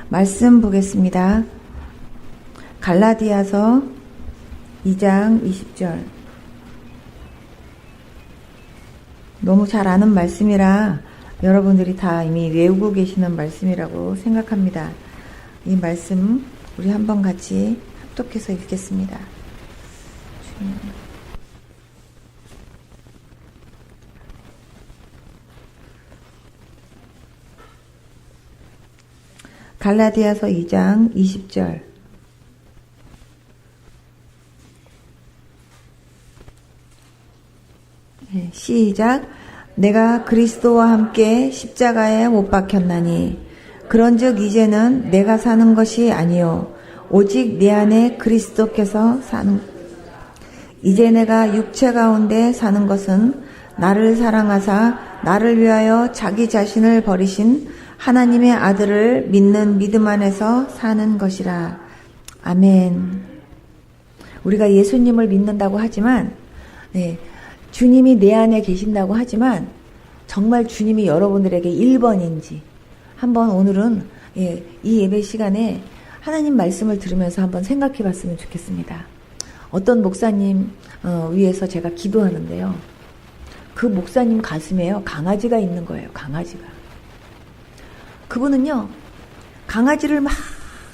말씀 보겠습니다. 갈라디아서 2장 20절. 너무 잘 아는 말씀이라 여러분들이 다 이미 외우고 계시는 말씀이라고 생각합니다. 이 말씀 우리 한번 같이 합독해서 읽겠습니다. 갈라디아서 2장 20절. 시작. 내가 그리스도와 함께 십자가에 못 박혔나니 그런즉 이제는 내가 사는 것이 아니요 오직 내 안에 그리스도께서 사는. 이제 내가 육체 가운데 사는 것은 나를 사랑하사 나를 위하여 자기 자신을 버리신 하나님의 아들을 믿는 믿음 안에서 사는 것이라. 아멘. 우리가 예수님을 믿는다고 하지만 주님이 내 안에 계신다고 하지만 정말 주님이 여러분들에게 1번인지 한번 오늘은 이 예배 시간에 하나님 말씀을 들으면서 한번 생각해 봤으면 좋겠습니다. 어떤 목사님 위해서 제가 기도하는데요. 그 목사님 가슴에요 강아지가 있는 거예요. 강아지가. 그분은요 강아지를 막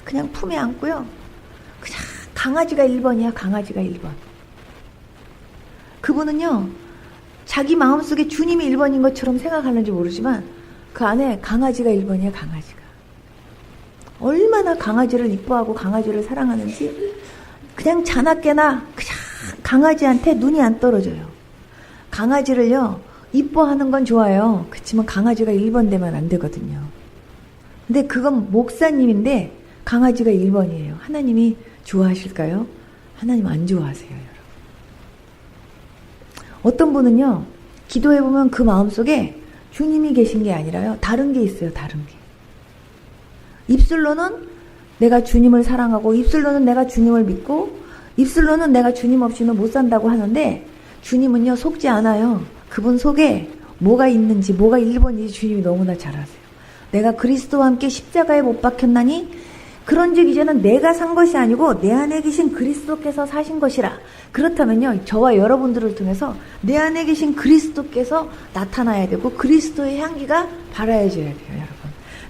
그냥 품에 안고요 그냥 강아지가 1번이야. 강아지가 1번. 그분은요 자기 마음속에 주님이 1번인 것처럼 생각하는지 모르지만 그 안에 강아지가 1번이야. 강아지가. 얼마나 강아지를 이뻐하고 강아지를 사랑하는지 그냥 자나깨나 그냥 강아지한테 눈이 안 떨어져요. 강아지를요 이뻐하는 건 좋아요. 그렇지만 강아지가 1번 되면 안 되거든요. 근데 그건 목사님인데 강아지가 1번이에요. 하나님이 좋아하실까요? 하나님 안 좋아하세요, 여러분. 어떤 분은요, 기도해보면 그 마음속에 주님이 계신 게 아니라요, 다른 게 있어요, 다른 게. 입술로는 내가 주님을 사랑하고, 입술로는 내가 주님을 믿고, 입술로는 내가 주님 없이는 못 산다고 하는데, 주님은요, 속지 않아요. 그분 속에 뭐가 있는지, 뭐가 1번인지 주님이 너무나 잘 아세요. 내가 그리스도와 함께 십자가에 못 박혔나니 그런즉 이제는 내가 산 것이 아니고 내 안에 계신 그리스도께서 사신 것이라. 그렇다면요 저와 여러분들을 통해서 내 안에 계신 그리스도께서 나타나야 되고 그리스도의 향기가 발하여져야 돼요. 여러분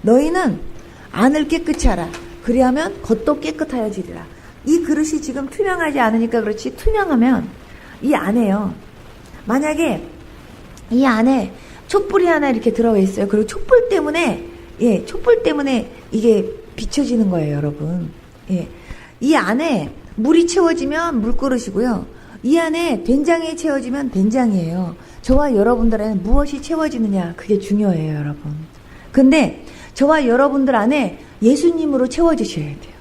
너희는 안을 깨끗이 하라. 그리하면 겉도 깨끗하여지리라. 이 그릇이 지금 투명하지 않으니까 그렇지 투명하면 이 안에요 만약에 이 안에 촛불이 하나 이렇게 들어가 있어요. 그리고 촛불 때문에 이게 비춰지는 거예요, 여러분. 이 안에 물이 채워지면 물그릇이고요. 이 안에 된장이 채워지면 된장이에요. 저와 여러분들에는 무엇이 채워지느냐, 그게 중요해요, 여러분. 근데 저와 여러분들 안에 예수님으로 채워지셔야 돼요.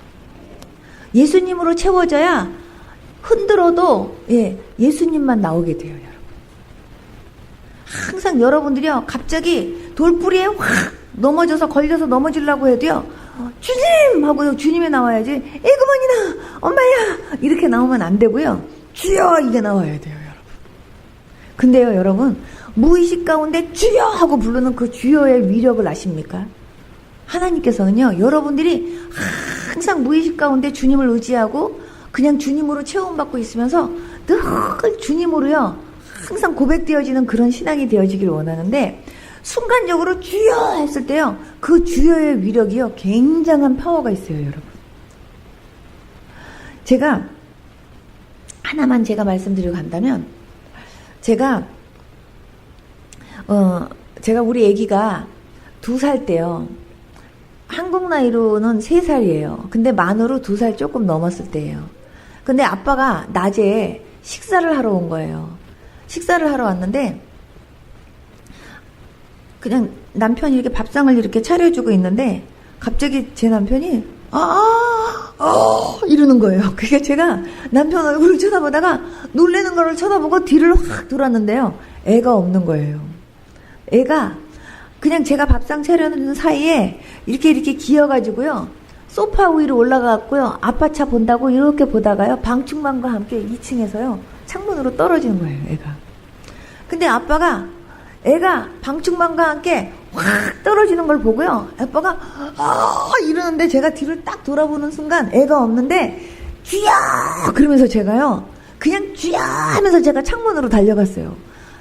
예수님으로 채워져야 흔들어도 예수님만 나오게 돼요, 여러분. 항상 여러분들이요 갑자기 돌뿌리에 확 넘어져서 걸려서 넘어지려고 해도요 주님! 하고요 주님이 나와야지 에그머니나 엄마야 이렇게 나오면 안 되고요 주여 이게 나와야 돼요 여러분. 근데요 여러분 무의식 가운데 주여 하고 부르는 그 주여의 위력을 아십니까? 하나님께서는요 여러분들이 항상 무의식 가운데 주님을 의지하고 그냥 주님으로 체험받고 있으면서 늘 주님으로요 항상 고백되어지는 그런 신앙이 되어지길 원하는데 순간적으로 주여 했을 때요 그 주여의 위력이요 굉장한 파워가 있어요 여러분. 제가 하나만 제가 말씀드리고 간다면 제가 우리 아기가 2살 때요 한국 나이로는 3살이에요 근데 만으로 2살 조금 넘었을 때예요. 근데 아빠가 낮에 식사를 하러 온 거예요. 식사를 하러 왔는데 그냥 남편이 이렇게 밥상을 이렇게 차려주고 있는데 갑자기 제 남편이 이러는 거예요. 그게 제가 남편 얼굴을 쳐다보다가 놀래는 거를 쳐다보고 뒤를 확 돌았는데요. 애가 없는 거예요. 애가 그냥 제가 밥상 차려놓는 사이에 이렇게 기어가지고요. 소파 위로 올라가고요. 아빠 차 본다고 이렇게 보다가요. 방충망과 함께 2층에서요. 창문으로 떨어지는 거예요, 애가. 근데 아빠가 애가 방충망과 함께 확 떨어지는 걸 보고요. 아빠가 이러는데 제가 뒤를 딱 돌아보는 순간 애가 없는데 쥐야 그러면서 제가요 그냥 쥐야 하면서 제가 창문으로 달려갔어요.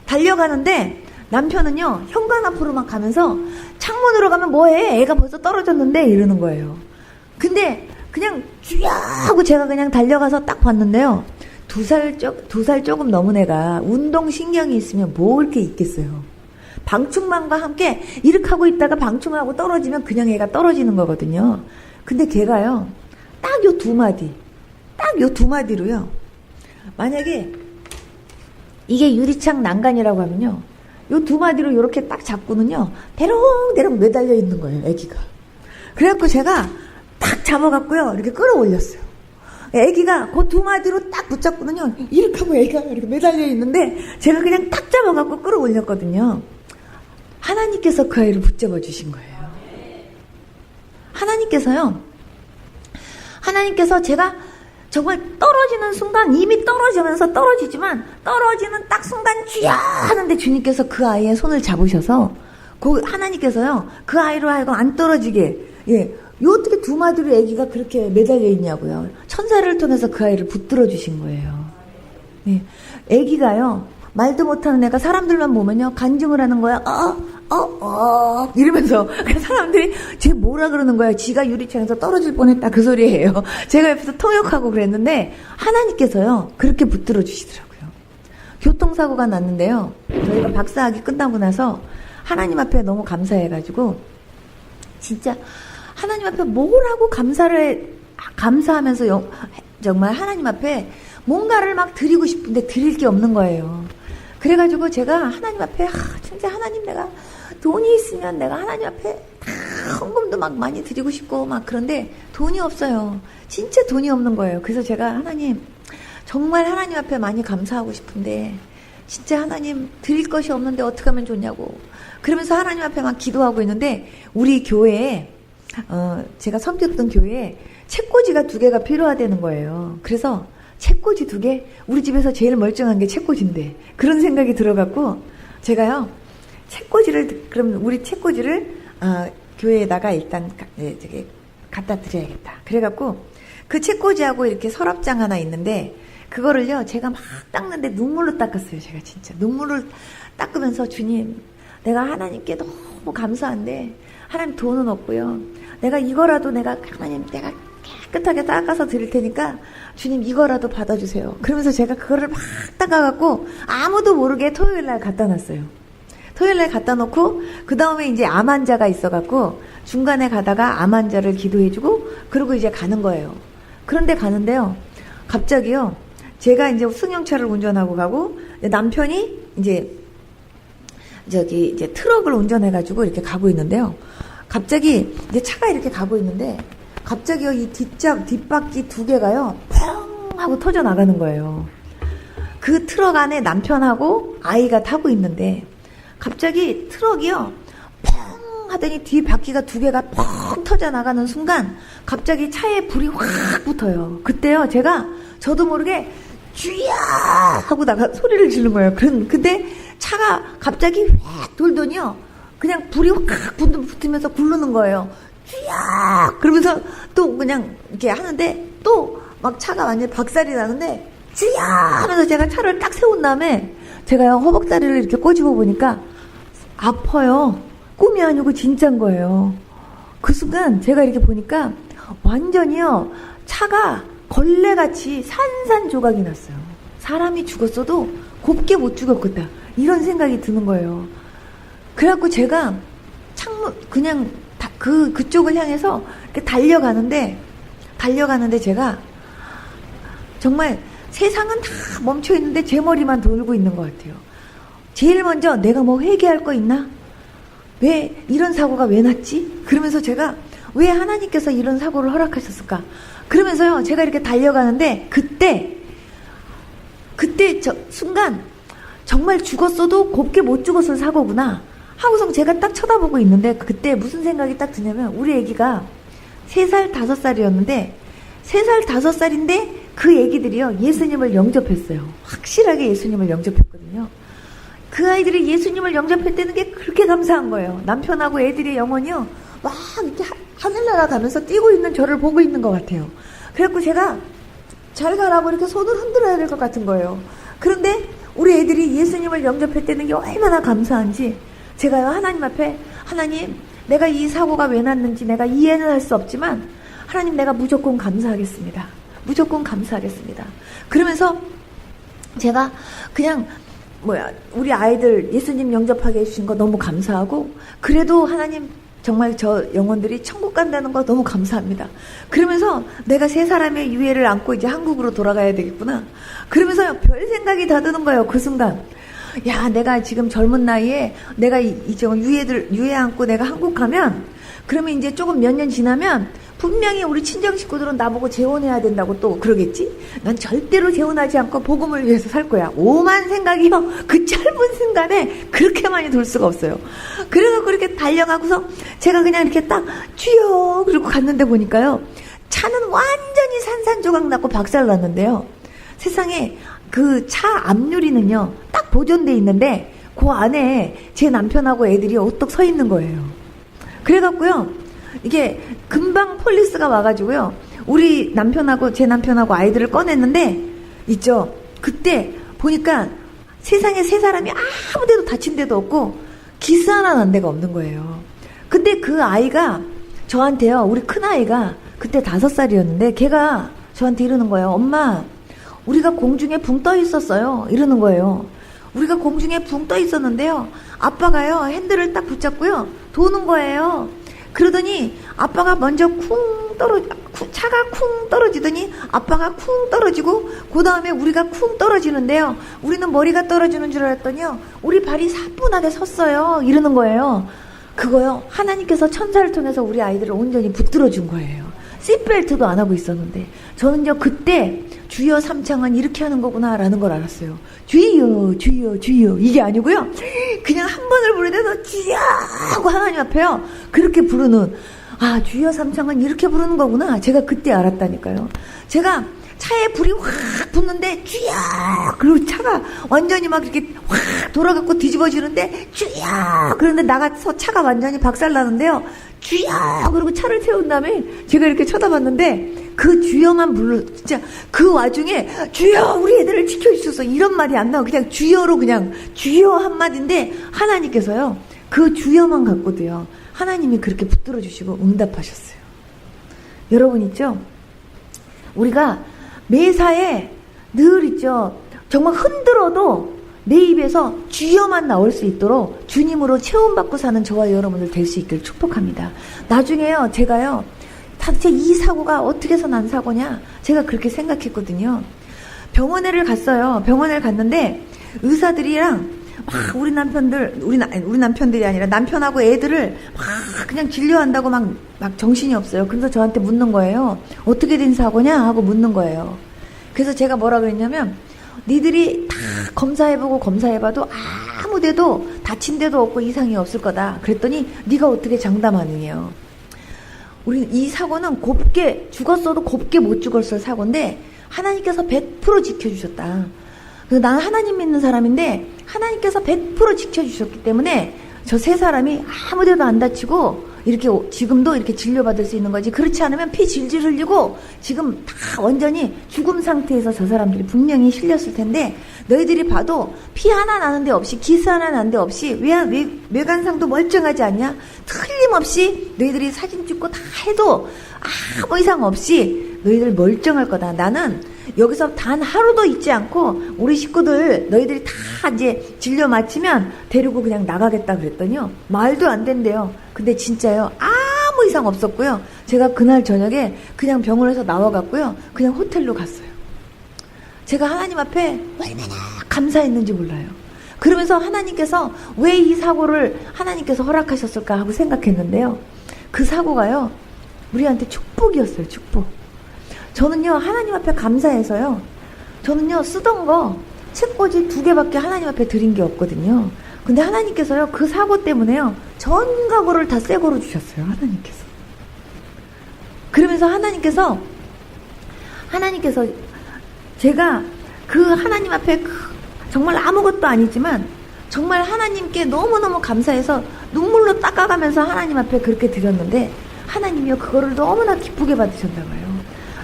달려가는데 남편은요 현관 앞으로만 가면서 창문으로 가면 뭐해? 애가 벌써 떨어졌는데 이러는 거예요. 근데 그냥 쥐야 하고 제가 그냥 달려가서 딱 봤는데요. 2살 조금 넘은 애가 운동신경이 있으면 뭐 그렇게 있겠어요. 방충망과 함께 이렇게 하고 있다가 방충하고 떨어지면 그냥 애가 떨어지는 거거든요. 근데 걔가요 딱 요 두 마디로요. 만약에 이게 유리창 난간이라고 하면요. 요 두 마디로 이렇게 딱 잡고는요. 대롱대롱 매달려 있는 거예요. 애기가. 그래갖고 제가 딱 잡아갖고요. 이렇게 끌어올렸어요. 애기가 그 두 마디로 딱 붙잡고는요. 이렇게 하고 애기가 이렇게 매달려 있는데 제가 그냥 딱 잡아갖고 끌어올렸거든요. 하나님께서 그 아이를 붙잡아 주신 거예요. 하나님께서 제가 정말 떨어지는 순간 이미 떨어지면서 떨어지지만 떨어지는 딱 순간 쥐야 하는데 주님께서 그 아이의 손을 잡으셔서 하나님께서요 그 아이로 하여금 안 떨어지게 어떻게 두 마디로 아기가 그렇게 매달려 있냐고요. 천사를 통해서 그 아이를 붙들어 주신 거예요. 아기가요 말도 못하는 애가 사람들만 보면요 간증을 하는 거야. 이러면서 사람들이 쟤 뭐라 그러는 거야. 지가 유리창에서 떨어질 뻔했다 그 소리예요. 제가 옆에서 통역하고 그랬는데 하나님께서요 그렇게 붙들어 주시더라고요. 교통사고가 났는데요. 저희가 박사학위 끝나고 나서 하나님 앞에 너무 감사해가지고 진짜 하나님 앞에 뭐라고 감사하면서 정말 하나님 앞에 뭔가를 막 드리고 싶은데 드릴 게 없는 거예요. 그래가지고 제가 하나님 앞에 진짜 하나님 내가 돈이 있으면 내가 하나님 앞에 다 헌금도 막 많이 드리고 싶고 막 그런데 돈이 없어요. 진짜 돈이 없는 거예요. 그래서 제가 하나님 정말 하나님 앞에 많이 감사하고 싶은데 진짜 하나님 드릴 것이 없는데 어떻게 하면 좋냐고 그러면서 하나님 앞에 막 기도하고 있는데 우리 교회에 제가 섬겼던 교회에 책꽂이가 2개가 필요하다는 거예요. 그래서 책꽂이 2개? 우리 집에서 제일 멀쩡한 게 책꽂이인데 그런 생각이 들어갖고 제가요 그럼 우리 책꽂이를 교회에다가 일단 저기 갖다 드려야겠다. 그래갖고 그 책꽂이하고 이렇게 서랍장 하나 있는데 그거를요 제가 막 닦는데 눈물로 닦았어요. 제가 진짜 눈물을 닦으면서 주님 내가 하나님께 너무 감사한데 하나님 돈은 없고요. 내가 이거라도 하나님 내가 깨끗하게 닦아서 드릴 테니까 주님 이거라도 받아주세요. 그러면서 제가 그거를 막 닦아갖고 아무도 모르게 토요일날 갖다 놨어요. 토요일날 갖다 놓고 그 다음에 이제 암 환자가 있어갖고 중간에 가다가 암 환자를 기도해주고 그러고 이제 가는 거예요. 그런데 가는데요. 갑자기요. 제가 이제 승용차를 운전하고 가고 남편이 이제 트럭을 운전해가지고 이렇게 가고 있는데요. 갑자기 이제 차가 이렇게 가고 있는데 갑자기요 이 뒷바퀴 2개가요 펑 하고 터져 나가는 거예요. 그 트럭 안에 남편하고 아이가 타고 있는데 갑자기 트럭이요 펑 하더니 뒷바퀴가 2개가 펑 터져 나가는 순간 갑자기 차에 불이 확 붙어요. 그때요 제가 저도 모르게 쥐야 하고 소리를 지른 거예요. 근데 차가 갑자기 확 돌더니요 그냥 불이 확 붙으면서 굴르는 거예요. 쥐야 그러면서 또 그냥 이렇게 하는데 또 막 차가 완전히 박살이 나는데 쥐야 하면서 제가 차를 딱 세운 다음에 제가 허벅다리를 이렇게 꼬집어 보니까 아파요. 꿈이 아니고 진짜인 거예요. 그 순간 제가 이렇게 보니까 완전히요 차가 걸레같이 산산조각이 났어요. 사람이 죽었어도 곱게 못 죽었겠다 이런 생각이 드는 거예요. 그래갖고 제가 창문 그냥 그쪽을 향해서 이렇게 달려가는데 제가 정말 세상은 다 멈춰 있는데 제 머리만 돌고 있는 것 같아요. 제일 먼저 내가 뭐 회개할 거 있나? 왜 이런 사고가 왜 났지? 그러면서 제가 왜 하나님께서 이런 사고를 허락하셨을까? 그러면서요 제가 이렇게 달려가는데 그때 순간 정말 죽었어도 곱게 못 죽었을 사고구나 하고서 제가 딱 쳐다보고 있는데 그때 무슨 생각이 딱 드냐면 우리 애기가 3살 5살이었는데 3살 5살인데 그 애기들이요 예수님을 영접했어요. 확실하게 예수님을 영접했거든요. 그 아이들이 예수님을 영접했다는 게 그렇게 감사한 거예요. 남편하고 애들의 영혼이요, 막 이렇게 하늘 날아가면서 뛰고 있는 저를 보고 있는 것 같아요. 그래갖고 제가 잘 가라고 이렇게 손을 흔들어야 될 것 같은 거예요. 그런데 우리 애들이 예수님을 영접했다는 게 얼마나 감사한지 제가요, 하나님 앞에, 하나님, 내가 이 사고가 왜 났는지 내가 이해는 할 수 없지만 하나님, 내가 무조건 감사하겠습니다. 무조건 감사하겠습니다. 그러면서 제가 그냥 우리 아이들 예수님 영접하게 해주신 거 너무 감사하고, 그래도 하나님 정말 저 영혼들이 천국 간다는 거 너무 감사합니다. 그러면서 내가 세 사람의 유해를 안고 이제 한국으로 돌아가야 되겠구나. 그러면서 별 생각이 다 드는 거예요. 그 순간. 야, 내가 지금 젊은 나이에 내가 이제 유해 안고 내가 한국 가면, 그러면 이제 조금 몇 년 지나면 분명히 우리 친정 식구들은 나보고 재혼해야 된다고 또 그러겠지? 난 절대로 재혼하지 않고 복음을 위해서 살 거야. 오만 생각이요, 그 짧은 순간에 그렇게 많이 돌 수가 없어요. 그래서 그렇게 달려가고서 제가 그냥 이렇게 딱 주여 그러고 갔는데 보니까요, 차는 완전히 산산조각 났고 박살났는데요. 세상에 그 차 앞유리는요 딱 보존돼 있는데 그 안에 제 남편하고 애들이 오뚝 서 있는 거예요. 그래갖고요, 이게 금방 폴리스가 와가지고요, 우리 남편하고 제 남편하고 아이들을 꺼냈는데 있죠, 그때 보니까 세상에 세 사람이 아무 데도 다친 데도 없고 기스 하나 난 데가 없는 거예요. 근데 그 아이가 저한테요, 우리 큰아이가 그때 5살이었는데 걔가 저한테 이러는 거예요. 엄마, 우리가 공중에 붕 떠 있었어요. 이러는 거예요. 우리가 공중에 붕 떠 있었는데요, 아빠가요 핸들을 딱 붙잡고요 도는 거예요. 그러더니 아빠가 먼저 차가 쿵 떨어지더니 아빠가 쿵 떨어지고 그 다음에 우리가 쿵 떨어지는데요, 우리는 머리가 떨어지는 줄 알았더니요, 우리 발이 사뿐하게 섰어요. 이러는 거예요. 그거요, 하나님께서 천사를 통해서 우리 아이들을 온전히 붙들어 준 거예요. 시트벨트도 안 하고 있었는데 저는요 그때 주여 삼창은 이렇게 하는 거구나 라는 걸 알았어요. 주여 주여 주여 이게 아니고요, 그냥 한 번을 부르는데도 주여 하고 하나님 앞에요 그렇게 부르는, 아, 주여 삼창은 이렇게 부르는 거구나, 제가 그때 알았다니까요. 제가 차에 불이 확 붙는데 주여, 그리고 차가 완전히 막 이렇게 확 돌아가고 뒤집어지는데 주여, 그런데 나가서 차가 완전히 박살나는데요, 주여, 그리고 차를 세운 다음에 제가 이렇게 쳐다봤는데 그 주여만 진짜 그 와중에 주여 우리 애들을 지켜주셔서 이런 말이 안 나오고 그냥 주여로, 그냥 주여 한마디인데 하나님께서요 그 주여만 갖고도요 하나님이 그렇게 붙들어 주시고 응답하셨어요. 여러분 있죠, 우리가 매사에 늘 있죠, 정말 흔들어도 내 입에서 주여만 나올 수 있도록 주님으로 체험받고 사는 저와 여러분들 될 수 있기를 축복합니다. 나중에요, 제가요, 도대체 이 사고가 어떻게 해서 난 사고냐, 제가 그렇게 생각했거든요. 병원에를 갔어요. 병원을 갔는데 의사들이랑 막 우리 남편들이 아니라 남편하고 애들을 막 그냥 진료한다고 막 정신이 없어요. 그래서 저한테 묻는 거예요. 어떻게 된 사고냐 하고 묻는 거예요. 그래서 제가 뭐라 그랬냐면, 니들이 다 검사해봐도 아무 데도 다친 데도 없고 이상이 없을 거다. 그랬더니 네가 어떻게 장담하느냐요. 우리 이 사고는 곱게 죽었어도 곱게 못 죽었을 사고인데 하나님께서 100% 지켜주셨다. 그래서 나는 하나님 믿는 사람인데 하나님께서 100% 지켜주셨기 때문에 저 세 사람이 아무 데도 안 다치고 이렇게 지금도 이렇게 진료받을 수 있는 거지, 그렇지 않으면 피 질질 흘리고 지금 다 완전히 죽음 상태에서 저 사람들이 분명히 실렸을 텐데, 너희들이 봐도 피 하나 나는데 없이, 기스 하나 나는데 없이, 외관상도 멀쩡하지 않냐? 틀림없이 너희들이 사진 찍고 다 해도 아무 이상 없이 너희들 멀쩡할 거다. 나는 여기서 단 하루도 있지 않고 우리 식구들 너희들이 다 이제 진료 마치면 데리고 그냥 나가겠다 그랬더니요, 말도 안 된대요. 근데 진짜요, 아무 이상 없었고요. 제가 그날 저녁에 그냥 병원에서 나와갖고요, 그냥 호텔로 갔어요. 제가 하나님 앞에 얼마나 감사했는지 몰라요. 그러면서 하나님께서 왜 이 사고를 하나님께서 허락하셨을까 하고 생각했는데요, 그 사고가요 우리한테 축복이었어요. 축복. 저는요 하나님 앞에 감사해서요, 저는요 쓰던 거 책꽂이 2개밖에 하나님 앞에 드린 게 없거든요. 근데 하나님께서요 그 사고 때문에요 전 가구를 다 새 거로 주셨어요. 하나님께서. 그러면서 하나님께서 제가 그 하나님 앞에 정말 아무것도 아니지만 정말 하나님께 너무너무 감사해서 눈물로 닦아가면서 하나님 앞에 그렇게 드렸는데 하나님이요 그거를 너무나 기쁘게 받으셨나봐요.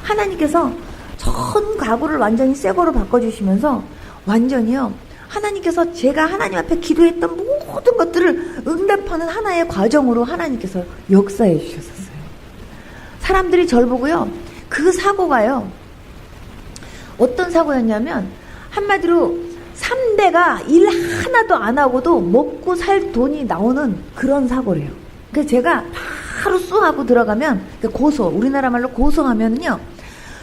하나님께서 전 가구를 완전히 새 거로 바꿔주시면서 완전히요 하나님께서 제가 하나님 앞에 기도했던 모든 것들을 응답하는 하나의 과정으로 하나님께서 역사해 주셨었어요. 사람들이 절 보고요 그 사고가요 어떤 사고였냐면 한마디로 3대가 일 하나도 안 하고도 먹고 살 돈이 나오는 그런 사고래요. 그래서 제가 바로 쏘하고 들어가면 고소, 우리나라 말로 고소하면은요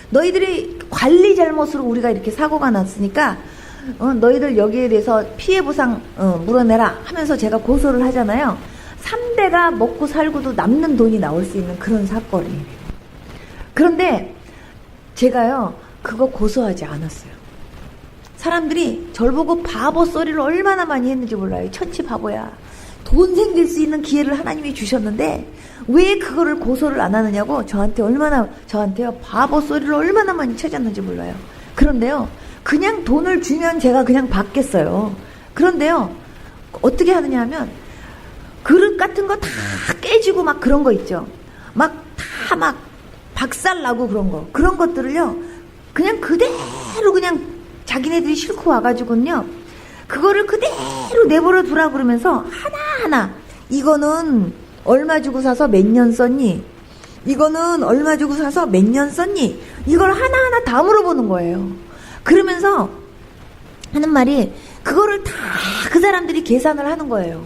너희들이 관리 잘못으로 우리가 이렇게 사고가 났으니까 너희들 여기에 대해서 피해보상 물어내라 하면서 제가 고소를 하잖아요. 3대가 먹고 살고도 남는 돈이 나올 수 있는 그런 사건이에요. 그런데 제가요 그거 고소하지 않았어요. 사람들이 절 보고 바보 소리를 얼마나 많이 했는지 몰라요. 천치 바보야. 돈 생길 수 있는 기회를 하나님이 주셨는데 왜 그거를 고소를 안 하느냐고 저한테요 바보 소리를 얼마나 많이 쳐졌는지 몰라요. 그런데요 그냥 돈을 주면 제가 그냥 받겠어요. 그런데요 어떻게 하느냐 하면 그릇 같은 거 다 깨지고 막 그런 거 있죠. 막 박살나고 그런 것들을요 그냥 그대로 그냥 자기네들이 싣고 와가지고는요 그거를 그대로 내버려 두라 그러면서 하나하나 이거는 얼마 주고 사서 몇 년 썼니? 이거는 얼마 주고 사서 몇 년 썼니? 이걸 하나하나 다 물어보는 거예요. 그러면서 하는 말이 그거를 다 그 사람들이 계산을 하는 거예요.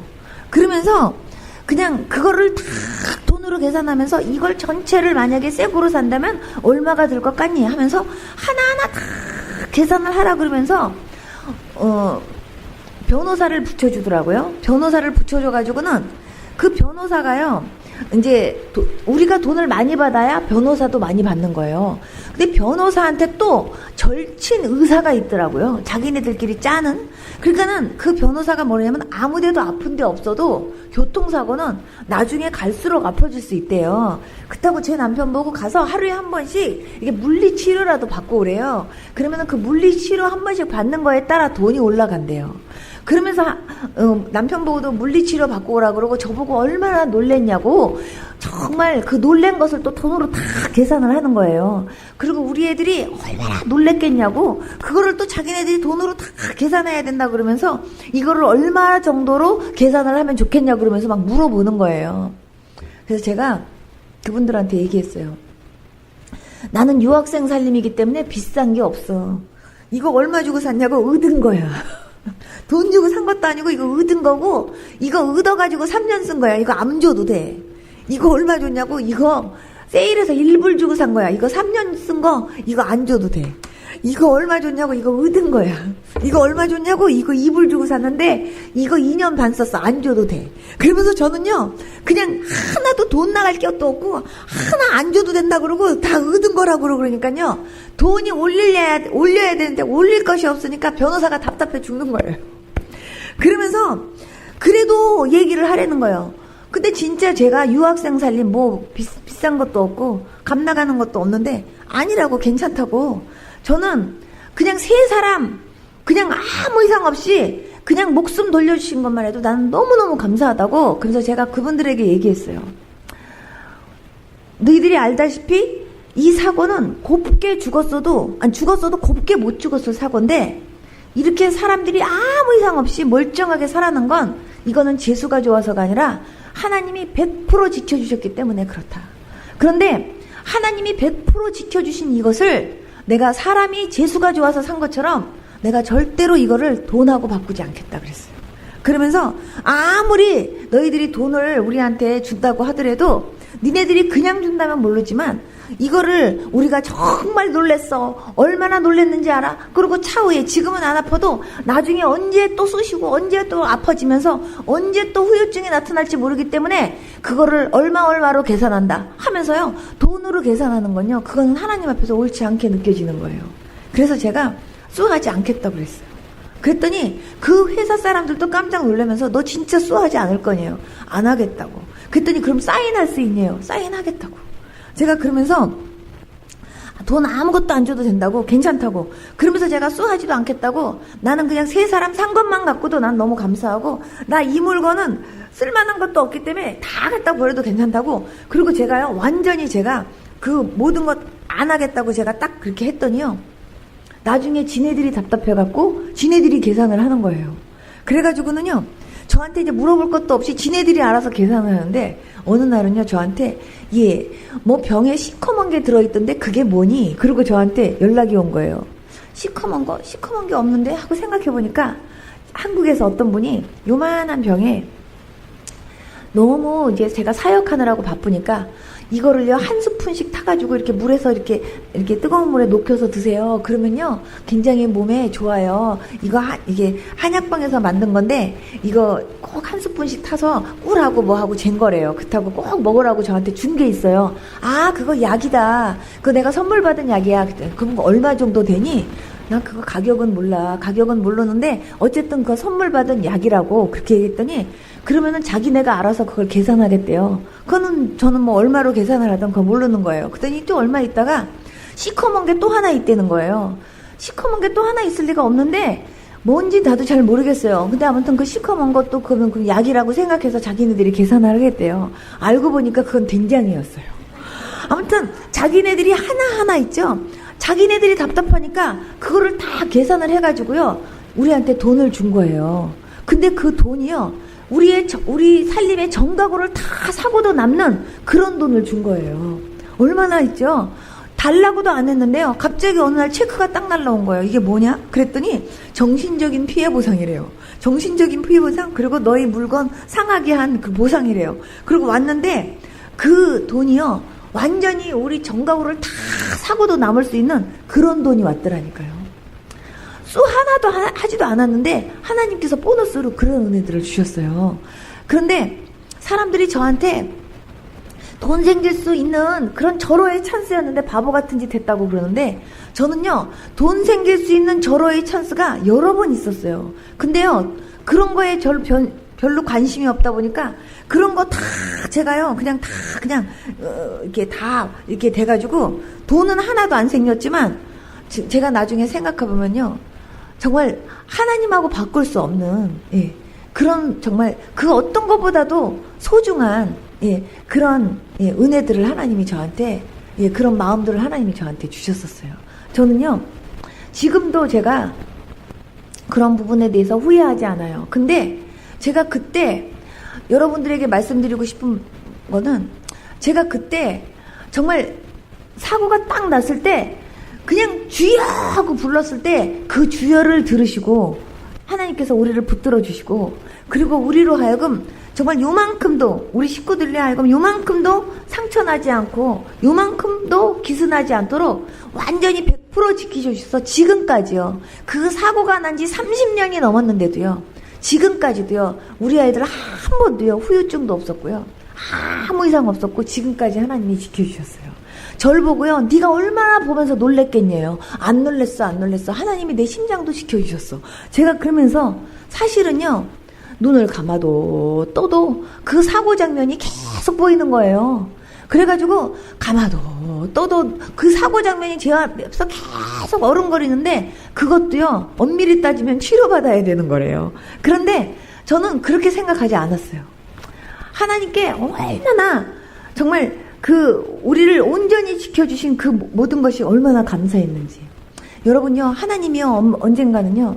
그러면서 그냥 그거를 다 돈으로 계산하면서 이걸 전체를 만약에 새 거로 산다면 얼마가 들 것 같니? 하면서 하나하나 다 계산을 하라 그러면서 변호사를 붙여주더라고요. 변호사를 붙여줘가지고는 그 변호사가요 이제 우리가 돈을 많이 받아야 변호사도 많이 받는 거예요. 근데 변호사한테 또 절친 의사가 있더라고요. 자기네들끼리 짜는. 그러니까는 그 변호사가 뭐냐면 아무데도 아픈 데 없어도 교통사고는 나중에 갈수록 아파질 수 있대요. 그렇다고 제 남편 보고 가서 하루에 한 번씩 이게 물리치료라도 받고 오래요. 그러면은 그 물리치료 한 번씩 받는 거에 따라 돈이 올라간대요. 그러면서 남편 보고도 물리치료 받고 오라 그러고 저보고 얼마나 놀랬냐고 정말 그 놀란 것을 또 돈으로 다 계산을 하는 거예요. 그리고 우리 애들이 얼마나 놀랬겠냐고 그거를 또 자기네들이 돈으로 다 계산해야 된다 그러면서 이거를 얼마 정도로 계산을 하면 좋겠냐 그러면서 막 물어보는 거예요. 그래서 제가 그분들한테 얘기했어요. 나는 유학생 살림이기 때문에 비싼 게 없어. 이거 얼마 주고 샀냐고 얻은 거야. 돈 주고 산 것도 아니고 이거 얻은 거고 이거 얻어가지고 3년 쓴 거야. 이거 안 줘도 돼. 이거 얼마 줬냐고 이거 세일해서 1불 주고 산 거야. 이거 3년 쓴 거 이거 안 줘도 돼. 이거 얼마 줬냐고 이거 얻은 거야. 이거 얼마 줬냐고 이거 2불 주고 샀는데 이거 2년 반 썼어. 안 줘도 돼. 그러면서 저는요 그냥 하나도 돈 나갈 것도 없고 하나 안 줘도 된다 그러고 다 얻은 거라고 그러니까요 돈이 올려야 되는데 올릴 것이 없으니까 변호사가 답답해 죽는 거예요. 그러면서 그래도 얘기를 하라는 거예요. 근데 진짜 제가 유학생 살림 뭐 비싼 것도 없고 값 나가는 것도 없는데 아니라고 괜찮다고 저는 그냥 세 사람 그냥 아무 이상 없이 그냥 목숨 돌려주신 것만 해도 나는 너무너무 감사하다고. 그래서 제가 그분들에게 얘기했어요. 너희들이 알다시피 이 사고는 곱게 죽었어도 곱게 못 죽었을 사고인데 이렇게 사람들이 아무 이상 없이 멀쩡하게 살아난 건 이거는 재수가 좋아서가 아니라 하나님이 100% 지켜주셨기 때문에 그렇다. 그런데 하나님이 100% 지켜주신 이것을 내가 사람이 재수가 좋아서 산 것처럼 내가 절대로 이거를 돈하고 바꾸지 않겠다 그랬어요. 그러면서 아무리 너희들이 돈을 우리한테 준다고 하더라도 니네들이 그냥 준다면 모르지만 이거를 우리가 정말 놀랬어. 얼마나 놀랬는지 알아? 그리고 차후에 지금은 안 아파도 나중에 언제 또 쑤시고 언제 또 아파지면서 언제 또 후유증이 나타날지 모르기 때문에 그거를 얼마로 계산한다 하면서요. 돈으로 계산하는 건요. 그건 하나님 앞에서 옳지 않게 느껴지는 거예요. 그래서 제가 쏘하지 않겠다고 그랬어요. 그랬더니 그 회사 사람들도 깜짝 놀라면서 너 진짜 쏘하지 않을 거냐요. 안 하겠다고. 그랬더니 그럼 사인할 수 있냐요. 사인하겠다고. 제가 그러면서 돈 아무것도 안 줘도 된다고, 괜찮다고. 그러면서 제가 쏘하지도 않겠다고, 나는 그냥 세 사람 산 것만 갖고도 난 너무 감사하고, 나 이 물건은 쓸만한 것도 없기 때문에 다 갖다 버려도 괜찮다고. 그리고 제가요, 완전히 제가 그 모든 것 안 하겠다고 제가 딱 그렇게 했더니요, 나중에 지네들이 답답해갖고 지네들이 계산을 하는 거예요. 그래가지고는요, 저한테 이제 물어볼 것도 없이 지네들이 알아서 계산을 하는데, 어느 날은요, 저한테, 뭐 병에 시커먼 게 들어있던데 그게 뭐니? 그리고 저한테 연락이 온 거예요. 시커먼 게 없는데? 하고 생각해보니까, 한국에서 어떤 분이 요만한 병에 너무 이제 제가 사역하느라고 바쁘니까, 이거를요, 한 스푼씩 타가지고 이렇게 물에서 이렇게 뜨거운 물에 녹여서 드세요. 그러면요, 굉장히 몸에 좋아요. 이게 한약방에서 만든 건데, 이거 꼭 한 스푼씩 타서 꿀하고 뭐하고 잰 거래요. 그렇다고 꼭 먹으라고 저한테 준 게 있어요. 아, 그거 약이다. 그거 내가 선물 받은 약이야. 그럼 얼마 정도 되니? 난 그거 가격은 몰라. 가격은 모르는데, 어쨌든 그거 선물 받은 약이라고 그렇게 얘기했더니, 그러면은 자기네가 알아서 그걸 계산하겠대요. 그거는 저는 뭐 얼마로 계산을 하든 그거 모르는 거예요. 그랬더니 또 얼마 있다가 시커먼 게 또 하나 있다는 거예요. 시커먼 게 또 하나 있을 리가 없는데 뭔지 나도 잘 모르겠어요. 근데 아무튼 그 시커먼 것도 그러면 그 약이라고 생각해서 자기네들이 계산을 하겠대요. 알고 보니까 그건 된장이었어요. 아무튼 자기네들이 하나하나 있죠. 자기네들이 답답하니까 그거를 다 계산을 해가지고요, 우리한테 돈을 준 거예요. 근데 그 돈이요, 우리 살림의 정가구를 다 사고도 남는 그런 돈을 준 거예요. 얼마나 있죠? 달라고도 안 했는데요, 갑자기 어느 날 체크가 딱 날라온 거예요. 이게 뭐냐? 그랬더니 정신적인 피해 보상이래요. 정신적인 피해 보상, 그리고 너희 물건 상하게 한 그 보상이래요. 그리고 왔는데 그 돈이요, 완전히 우리 정가구를 다 사고도 남을 수 있는 그런 돈이 왔더라니까요. 수 하나도 하지도 않았는데 하나님께서 보너스로 그런 은혜들을 주셨어요. 그런데 사람들이 저한테 돈 생길 수 있는 그런 절호의 찬스였는데 바보 같은 짓 했다고 그러는데, 저는요, 돈 생길 수 있는 절호의 찬스가 여러 번 있었어요. 근데요, 그런 거에 별로 관심이 없다 보니까 그런 거 다 제가요, 그냥 이렇게 돼가지고 돈은 하나도 안 생겼지만, 제가 나중에 생각해보면요, 정말 하나님하고 바꿀 수 없는, 그런 정말 그 어떤 것보다도 소중한, 그런, 은혜들을 하나님이 저한테, 그런 마음들을 하나님이 저한테 주셨었어요. 저는요, 지금도 제가 그런 부분에 대해서 후회하지 않아요. 근데 제가 그때 여러분들에게 말씀드리고 싶은 거는, 제가 그때 정말 사고가 딱 났을 때 그냥 주여 하고 불렀을 때 그 주여를 들으시고 하나님께서 우리를 붙들어 주시고, 그리고 우리로 하여금 정말 요만큼도, 우리 식구들로 하여금 요만큼도 상처나지 않고 요만큼도 기스나지 않도록 완전히 100% 지키셔서 지금까지요, 그 사고가 난 지 30년이 넘었는데도요, 지금까지도요, 우리 아이들 한 번도요 후유증도 없었고요, 아무 이상 없었고, 지금까지 하나님이 지켜주셨어요. 절 보고요, 네가 얼마나 보면서 놀랬겠냐요. 안 놀랬어. 하나님이 내 심장도 지켜주셨어. 제가 그러면서 사실은요, 눈을 감아도 떠도 그 사고 장면이 계속 보이는 거예요. 그래가지고 감아도 떠도 그 사고 장면이 제 앞에서 계속 어른거리는데, 그것도요, 엄밀히 따지면 치료받아야 되는 거래요. 그런데 저는 그렇게 생각하지 않았어요. 하나님께 얼마나 정말 우리를 온전히 지켜주신 그 모든 것이 얼마나 감사했는지. 여러분요, 하나님이요, 언젠가는요,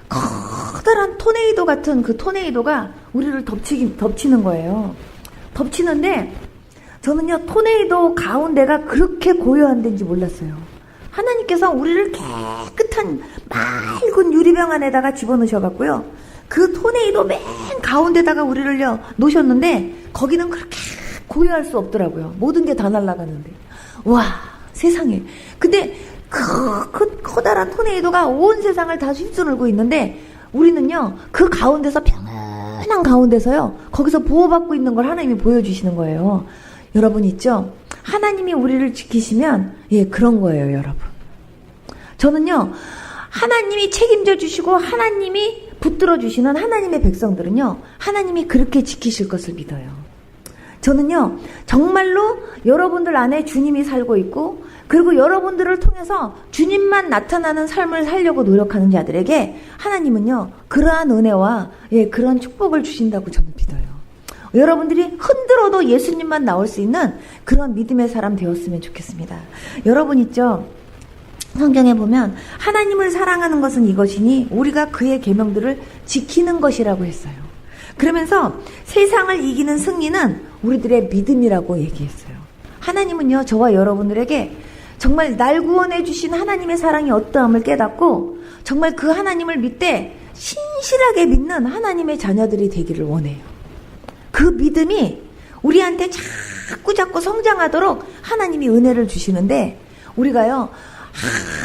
커다란 토네이도 같은 그 토네이도가 우리를 덮치는 거예요. 덮치는데, 저는요, 토네이도 가운데가 그렇게 고요한 데인지 몰랐어요. 하나님께서 우리를 깨끗한 맑은 유리병 안에다가 집어넣으셔갖고요, 그 토네이도 맨 가운데다가 우리를요 놓으셨는데, 거기는 그렇게 고요할 수 없더라고요. 모든 게 다 날아가는데. 와, 세상에. 근데 그 커다란 토네이도가 온 세상을 다 휩쓸고 있는데, 우리는요, 그 가운데서, 편안한 가운데서요, 거기서 보호받고 있는 걸 하나님이 보여주시는 거예요. 여러분 있죠? 하나님이 우리를 지키시면, 그런 거예요, 여러분. 저는요, 하나님이 책임져 주시고 하나님이 붙들어 주시는 하나님의 백성들은요, 하나님이 그렇게 지키실 것을 믿어요. 저는요, 정말로 여러분들 안에 주님이 살고 있고, 그리고 여러분들을 통해서 주님만 나타나는 삶을 살려고 노력하는 자들에게 하나님은요, 그러한 은혜와 그런 축복을 주신다고 저는 믿어요. 여러분들이 흔들어도 예수님만 나올 수 있는 그런 믿음의 사람 되었으면 좋겠습니다. 여러분 있죠? 성경에 보면 하나님을 사랑하는 것은 이것이니 우리가 그의 계명들을 지키는 것이라고 했어요. 그러면서 세상을 이기는 승리는 우리들의 믿음이라고 얘기했어요. 하나님은요, 저와 여러분들에게 정말 날 구원해 주신 하나님의 사랑이 어떠함을 깨닫고 정말 그 하나님을 믿되 신실하게 믿는 하나님의 자녀들이 되기를 원해요. 그 믿음이 우리한테 자꾸 성장하도록 하나님이 은혜를 주시는데, 우리가요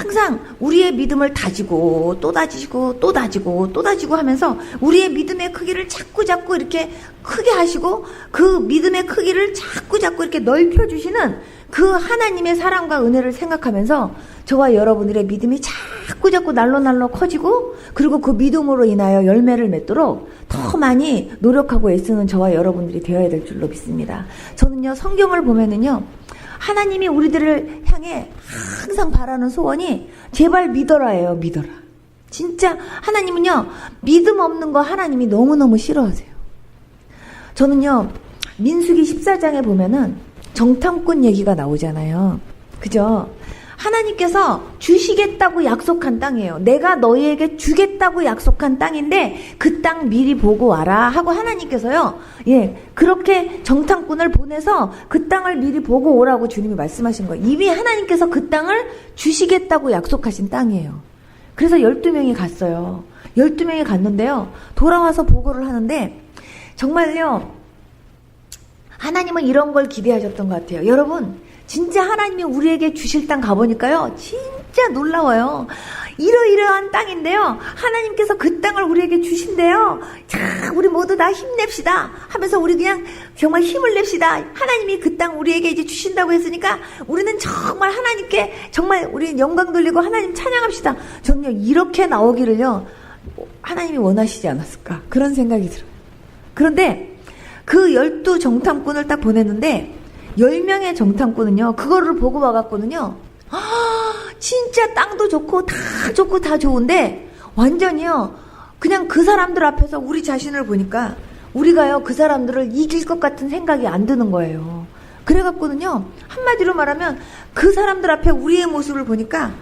항상 우리의 믿음을 다지고 또 다지고 또 다지고 또 다지고 하면서 우리의 믿음의 크기를 자꾸 이렇게 크게 하시고 그 믿음의 크기를 자꾸 이렇게 넓혀주시는 그 하나님의 사랑과 은혜를 생각하면서 저와 여러분들의 믿음이 자꾸 날로 커지고, 그리고 그 믿음으로 인하여 열매를 맺도록 더 많이 노력하고 애쓰는 저와 여러분들이 되어야 될 줄로 믿습니다. 저는요, 성경을 보면은요, 하나님이 우리들을 향해 항상 바라는 소원이 제발 믿어라예요. 믿어라. 진짜 하나님은요, 믿음 없는 거 하나님이 너무너무 싫어하세요. 저는요, 민수기 14장에 보면은 정탐꾼 얘기가 나오잖아요. 그죠? 하나님께서 주시겠다고 약속한 땅이에요. 내가 너희에게 주겠다고 약속한 땅인데 그 땅 미리 보고 와라 하고 하나님께서요, 그렇게 정탐꾼을 보내서 그 땅을 미리 보고 오라고 주님이 말씀하신 거예요. 이미 하나님께서 그 땅을 주시겠다고 약속하신 땅이에요. 그래서 12명이 갔어요. 12명이 갔는데요, 돌아와서 보고를 하는데 정말요, 하나님은 이런 걸 기대하셨던 것 같아요. 여러분, 진짜 하나님이 우리에게 주실 땅 가보니까요, 진짜 놀라워요. 이러이러한 땅인데요, 하나님께서 그 땅을 우리에게 주신대요. 자, 우리 모두 다 힘냅시다 하면서 우리 그냥 정말 힘을 냅시다. 하나님이 그 땅 우리에게 이제 주신다고 했으니까 우리는 정말 하나님께 정말 우리 영광 돌리고 하나님 찬양합시다. 저는요, 이렇게 나오기를요, 하나님이 원하시지 않았을까, 그런 생각이 들어요. 그런데 그 12 정탐꾼을 딱 보냈는데 10명의 정탐꾼은요, 그거를 보고 와갖고는요, 진짜 땅도 좋고 다 좋은데 완전히요, 그냥 그 사람들 앞에서 우리 자신을 보니까 우리가요, 그 사람들을 이길 것 같은 생각이 안 드는 거예요. 그래갖고는요, 한마디로 말하면 그 사람들 앞에 우리의 모습을 보니까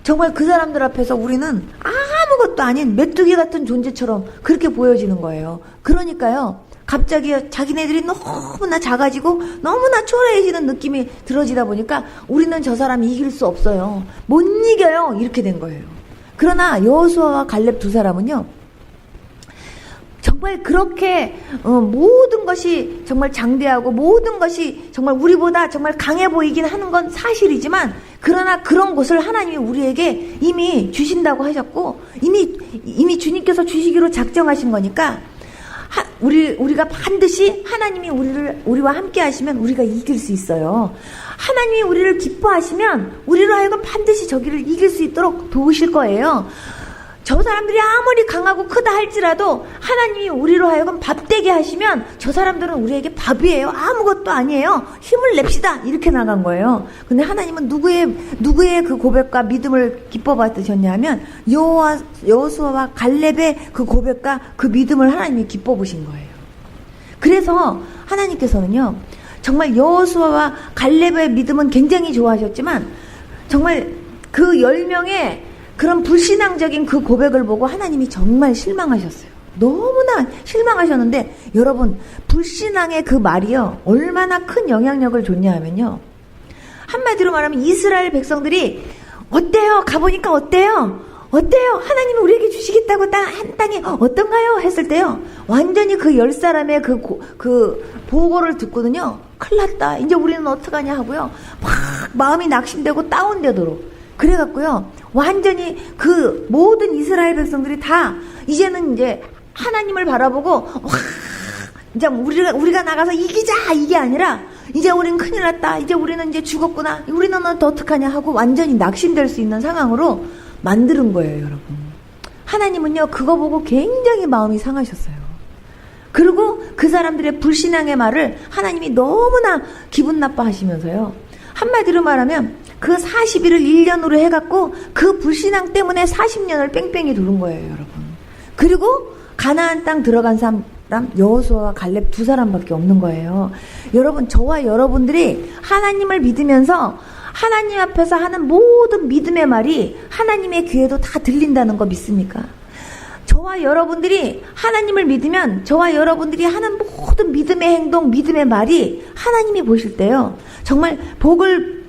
정말 그 사람들 앞에서 우리는 아무것도 아닌 메뚜기 같은 존재처럼 그렇게 보여지는 거예요. 그러니까요, 갑자기 자기네들이 너무나 작아지고 너무나 초라해지는 느낌이 들어지다 보니까 우리는 저 사람이 이길 수 없어요. 못 이겨요. 이렇게 된 거예요. 그러나 여호수아와 갈렙 두 사람은요, 정말 그렇게 모든 것이 정말 장대하고 모든 것이 정말 우리보다 정말 강해 보이긴 하는 건 사실이지만, 그러나 그런 곳을 하나님이 우리에게 이미 주신다고 하셨고 이미 주님께서 주시기로 작정하신 거니까 우리가 반드시 하나님이 우리와 함께 하시면 우리가 이길 수 있어요. 하나님이 우리를 기뻐하시면 우리로 하여금 반드시 저기를 이길 수 있도록 도우실 거예요. 저 사람들이 아무리 강하고 크다 할지라도 하나님이 우리로 하여금 밥되게 하시면 저 사람들은 우리에게 밥이에요. 아무것도 아니에요. 힘을 냅시다. 이렇게 나간 거예요. 근데 하나님은 누구의 그 고백과 믿음을 기뻐 받으셨냐 하면 여호수아와 갈렙의 그 고백과 그 믿음을 하나님이 기뻐 보신 거예요. 그래서 하나님께서는요, 정말 여호수아와 갈렙의 믿음은 굉장히 좋아하셨지만 정말 그 10명의 그런 불신앙적인 그 고백을 보고 하나님이 정말 실망하셨어요. 너무나 실망하셨는데, 여러분, 불신앙의 그 말이요, 얼마나 큰 영향력을 줬냐 하면요, 한마디로 말하면 이스라엘 백성들이 어때요? 가보니까 어때요? 하나님이 우리에게 주시겠다고 한 땅이 어떤가요? 했을 때요, 완전히 그 10사람의 그 보고를 듣고는요, 큰일 났다, 이제 우리는 어떡하냐 하고요, 막 마음이 낙심되고 다운되도록 그래갖고요, 완전히 그 모든 이스라엘 백성들이 다 이제는 이제 하나님을 바라보고 이제 우리가 나가서 이기자, 이게 아니라 이제 우리는 큰일 났다, 이제 우리는 이제 죽었구나, 우리는 어떡하냐 하고 완전히 낙심될 수 있는 상황으로 만드는 거예요. 여러분, 하나님은요, 그거 보고 굉장히 마음이 상하셨어요. 그리고 그 사람들의 불신앙의 말을 하나님이 너무나 기분 나빠하시면서요. 한마디로 말하면 그 40일을 1년으로 해갖고 그 불신앙 때문에 40년을 뺑뺑이 도는 거예요, 여러분. 그리고 가나안 땅 들어간 사람 여호수아와 갈렙 두 사람밖에 없는 거예요. 여러분, 저와 여러분들이 하나님을 믿으면서 하나님 앞에서 하는 모든 믿음의 말이 하나님의 귀에도 다 들린다는 거 믿습니까? 저와 여러분들이 하나님을 믿으면 저와 여러분들이 하는 모든 믿음의 행동, 믿음의 말이 하나님이 보실 때요, 정말 복을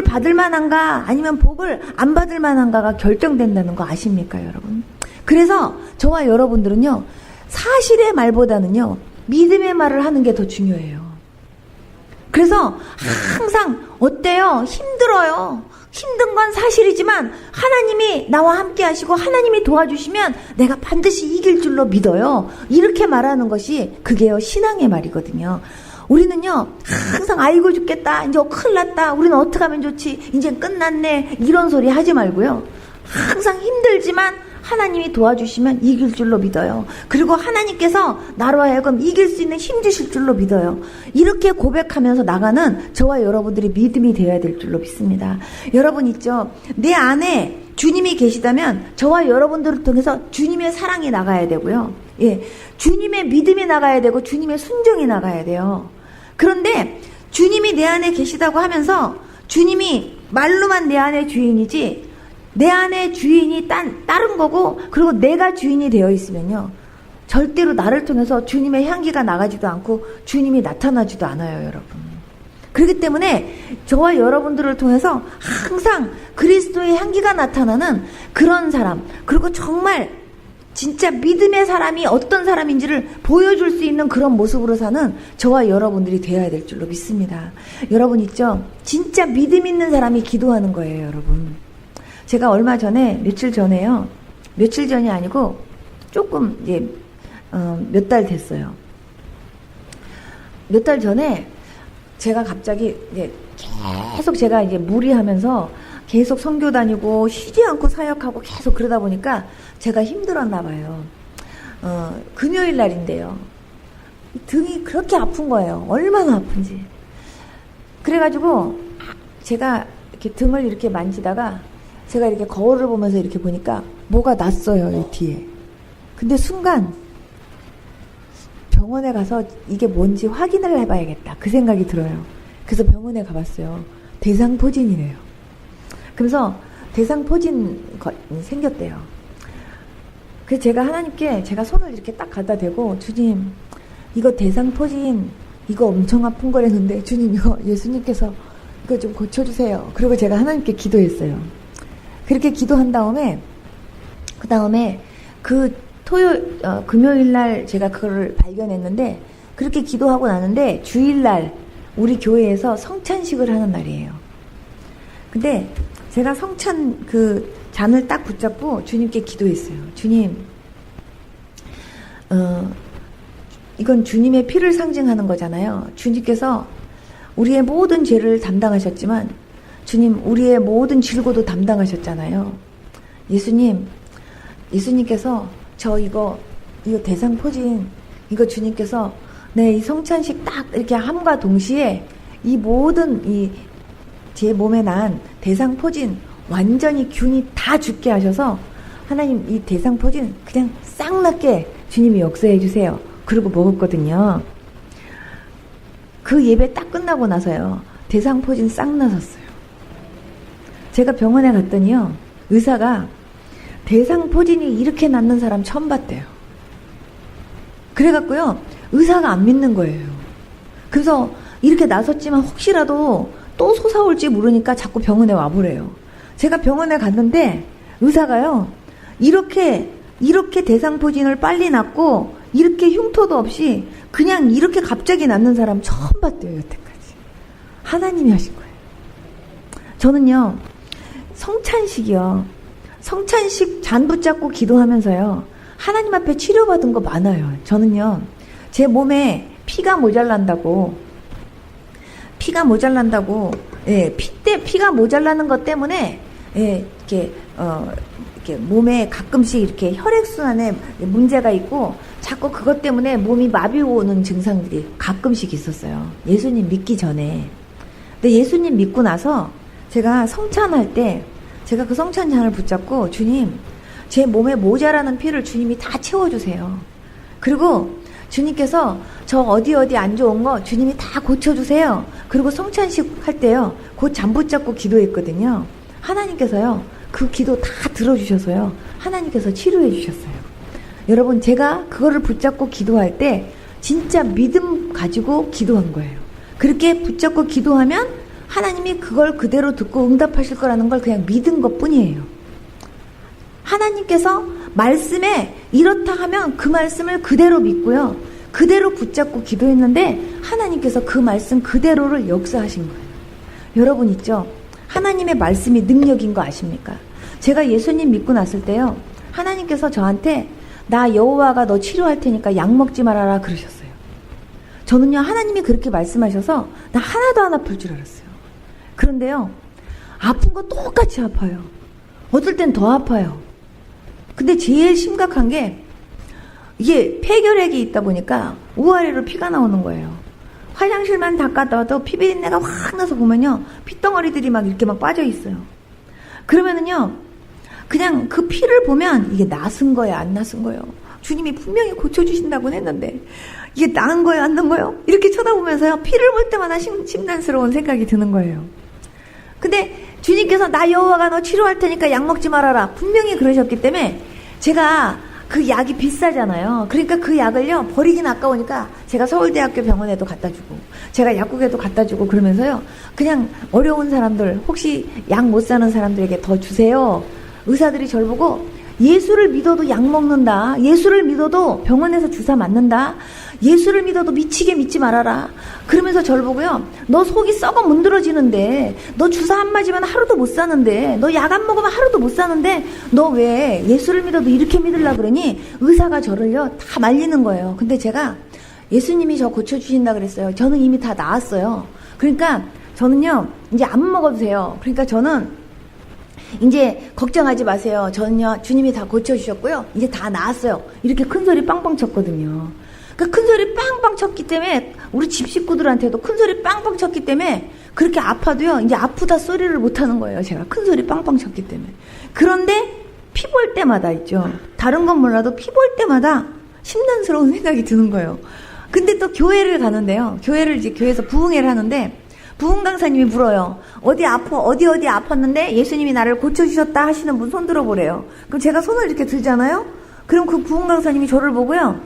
받을 만한가 아니면 복을 안 받을 만한가가 결정된다는 거 아십니까, 여러분? 그래서 저와 여러분들은요, 사실의 말보다는요, 믿음의 말을 하는 게 더 중요해요. 그래서 항상 어때요? 힘들어요. 힘든 건 사실이지만 하나님이 나와 함께 하시고 하나님이 도와주시면 내가 반드시 이길 줄로 믿어요. 이렇게 말하는 것이 그게요, 신앙의 말이거든요. 우리는요, 항상 아이고 죽겠다, 이제 큰일 났다, 우리는 어떻게 하면 좋지, 이제 끝났네, 이런 소리 하지 말고요, 항상 힘들지만 하나님이 도와주시면 이길 줄로 믿어요. 그리고 하나님께서 나로 하여금 이길 수 있는 힘 주실 줄로 믿어요. 이렇게 고백하면서 나가는 저와 여러분들이 믿음이 되어야 될 줄로 믿습니다. 여러분 있죠? 내 안에 주님이 계시다면 저와 여러분들을 통해서 주님의 사랑이 나가야 되고요. 예, 주님의 믿음이 나가야 되고 주님의 순종이 나가야 돼요. 그런데 주님이 내 안에 계시다고 하면서 주님이 말로만 내 안에 주인이지 내 안에 주인이 다른 거고, 그리고 내가 주인이 되어 있으면요, 절대로 나를 통해서 주님의 향기가 나가지도 않고 주님이 나타나지도 않아요, 여러분. 그렇기 때문에 저와 여러분들을 통해서 항상 그리스도의 향기가 나타나는 그런 사람, 그리고 정말 진짜 믿음의 사람이 어떤 사람인지를 보여줄 수 있는 그런 모습으로 사는 저와 여러분들이 되어야 될 줄로 믿습니다. 여러분 있죠? 진짜 믿음 있는 사람이 기도하는 거예요, 여러분. 제가 얼마 전에, 며칠 전에요. 며칠 전이 아니고 조금 이제 몇 달 됐어요. 몇 달 전에 제가 갑자기 이제 계속 제가 이제 무리하면서 계속 선교 다니고 쉬지 않고 사역하고 계속 그러다 보니까 제가 힘들었나 봐요. 금요일 날인데요. 등이 그렇게 아픈 거예요. 얼마나 아픈지. 그래가지고 제가 이렇게 등을 이렇게 만지다가 제가 이렇게 거울을 보면서 이렇게 보니까 뭐가 났어요, 이 뒤에. 근데 순간 병원에 가서 이게 뭔지 확인을 해봐야겠다, 그 생각이 들어요. 그래서 병원에 가봤어요. 대상포진이래요. 그래서 대상포진 생겼대요. 그래서 제가 하나님께 제가 손을 이렇게 딱 갖다 대고, 주님, 이거 대상포진, 이거 엄청 아픈 거랬는데 주님, 이거 예수님께서 이거 좀 고쳐주세요. 그리고 제가 하나님께 기도했어요. 그렇게 기도한 다음에, 그 다음에 금요일 날 제가 그거를 발견했는데, 그렇게 기도하고 나는데 주일날 우리 교회에서 성찬식을 하는 날이에요. 근데 제가 성찬 그 잔을 딱 붙잡고 주님께 기도했어요. 주님, 이건 주님의 피를 상징하는 거잖아요. 주님께서 우리의 모든 죄를 담당하셨지만 주님, 우리의 모든 질고도 담당하셨잖아요. 예수님께서 저 이거 대상포진, 이거 주님께서 이 성찬식 딱 이렇게 함과 동시에 이 모든 제 몸에 난 대상포진 완전히 균이 다 죽게 하셔서 하나님, 이 대상포진 그냥 싹 낫게 주님이 역사해 주세요. 그러고 먹었거든요. 그 예배 딱 끝나고 나서요, 대상포진 싹 나섰어요. 제가 병원에 갔더니요, 의사가 대상포진이 이렇게 낫는 사람 처음 봤대요. 그래갖고요, 의사가 안 믿는 거예요. 그래서 이렇게 나섰지만 혹시라도 또 솟아올지 모르니까 자꾸 병원에 와보래요. 제가 병원에 갔는데 의사가요, 이렇게 대상포진을 빨리 낫고 이렇게 흉터도 없이 그냥 이렇게 갑자기 낫는 사람 처음 봤대요, 여태까지. 하나님이 하신 거예요. 저는요, 성찬식 잔 붙잡고 기도하면서요, 하나님 앞에 치료받은 거 많아요. 저는요, 제 몸에 피가 모자란다고, 피가 모자라는 것 때문에, 이렇게 몸에 가끔씩 이렇게 혈액순환에 문제가 있고, 자꾸 그것 때문에 몸이 마비 오는 증상들이 가끔씩 있었어요. 예수님 믿기 전에. 근데 예수님 믿고 나서 제가 성찬할 때 제가 그 성찬잔을 붙잡고 주님, 제 몸에 모자라는 피를 주님이 다 채워주세요. 그리고 주님께서 저 어디 안 좋은 거 주님이 다 고쳐주세요. 그리고 성찬식 할 때요, 그 잠 붙잡고 기도했거든요. 하나님께서요, 그 기도 다 들어주셔서요, 하나님께서 치료해 주셨어요. 여러분, 제가 그거를 붙잡고 기도할 때 진짜 믿음 가지고 기도한 거예요. 그렇게 붙잡고 기도하면 하나님이 그걸 그대로 듣고 응답하실 거라는 걸 그냥 믿은 것 뿐이에요. 하나님께서 말씀에 이렇다 하면 그 말씀을 그대로 믿고요, 그대로 붙잡고 기도했는데 하나님께서 그 말씀 그대로를 역사하신 거예요. 여러분 있죠? 하나님의 말씀이 능력인 거 아십니까? 제가 예수님 믿고 났을 때요, 하나님께서 저한테 나 여호와가 너 치료할 테니까 약 먹지 말아라 그러셨어요. 저는요, 하나님이 그렇게 말씀하셔서 나 하나도 안 아플 줄 알았어요. 그런데요, 아픈 거 똑같이 아파요. 어떨 땐 더 아파요. 근데 제일 심각한 게 이게 폐결핵이 있다 보니까 우아래로 피가 나오는 거예요. 화장실만 닦았다 와도 피 비린내가 확 나서 보면요, 핏덩어리들이 막 이렇게 막 빠져 있어요. 그러면은요, 그냥 그 피를 보면 이게 낫은 거예요, 안 낫은 거예요? 주님이 분명히 고쳐주신다고는 했는데 이게 나은 거예요, 안 나은 거예요? 이렇게 쳐다보면서요, 피를 볼 때마다 심란스러운 생각이 드는 거예요. 근데 주님께서 나 여호와가 너 치료할 테니까 약 먹지 말아라 분명히 그러셨기 때문에 제가 그 약이 비싸잖아요. 그러니까 그 약을요, 버리긴 아까우니까 제가 서울대학교 병원에도 갖다 주고 제가 약국에도 갖다 주고 그러면서요, 그냥 어려운 사람들, 혹시 약 못 사는 사람들에게 더 주세요. 의사들이 저를 보고 예수를 믿어도 약 먹는다, 예수를 믿어도 병원에서 주사 맞는다, 예수를 믿어도 미치게 믿지 말아라 그러면서 저를 보고요, 너 속이 썩어 문드러지는데, 너 주사 안 맞으면 하루도 못 사는데, 너 약 안 먹으면 하루도 못 사는데 너 왜 예수를 믿어도 이렇게 믿으려고 그러니? 의사가 저를요 다 말리는 거예요. 근데 제가 예수님이 저 고쳐주신다 그랬어요. 저는 이미 다 나았어요. 그러니까 저는요 이제 안 먹어도 돼요. 그러니까 저는 이제 걱정하지 마세요. 저는요 주님이 다 고쳐주셨고요, 이제 다 나았어요. 이렇게 큰 소리 빵빵 쳤거든요. 그 큰 소리 빵빵 쳤기 때문에 우리 집 식구들한테도 큰 소리 빵빵 쳤기 때문에 그렇게 아파도요 이제 아프다 소리를 못하는 거예요. 제가 큰 소리 빵빵 쳤기 때문에. 그런데 피 볼 때마다 있죠, 다른 건 몰라도 피 볼 때마다 심란스러운 생각이 드는 거예요. 근데 또 교회를 가는데요, 교회를 이제 교회에서 부흥회를 하는데 부흥 강사님이 물어요. 어디 아팠는데 예수님이 나를 고쳐주셨다 하시는 분 손 들어보래요. 그럼 제가 손을 이렇게 들잖아요. 그럼 그 부흥 강사님이 저를 보고요,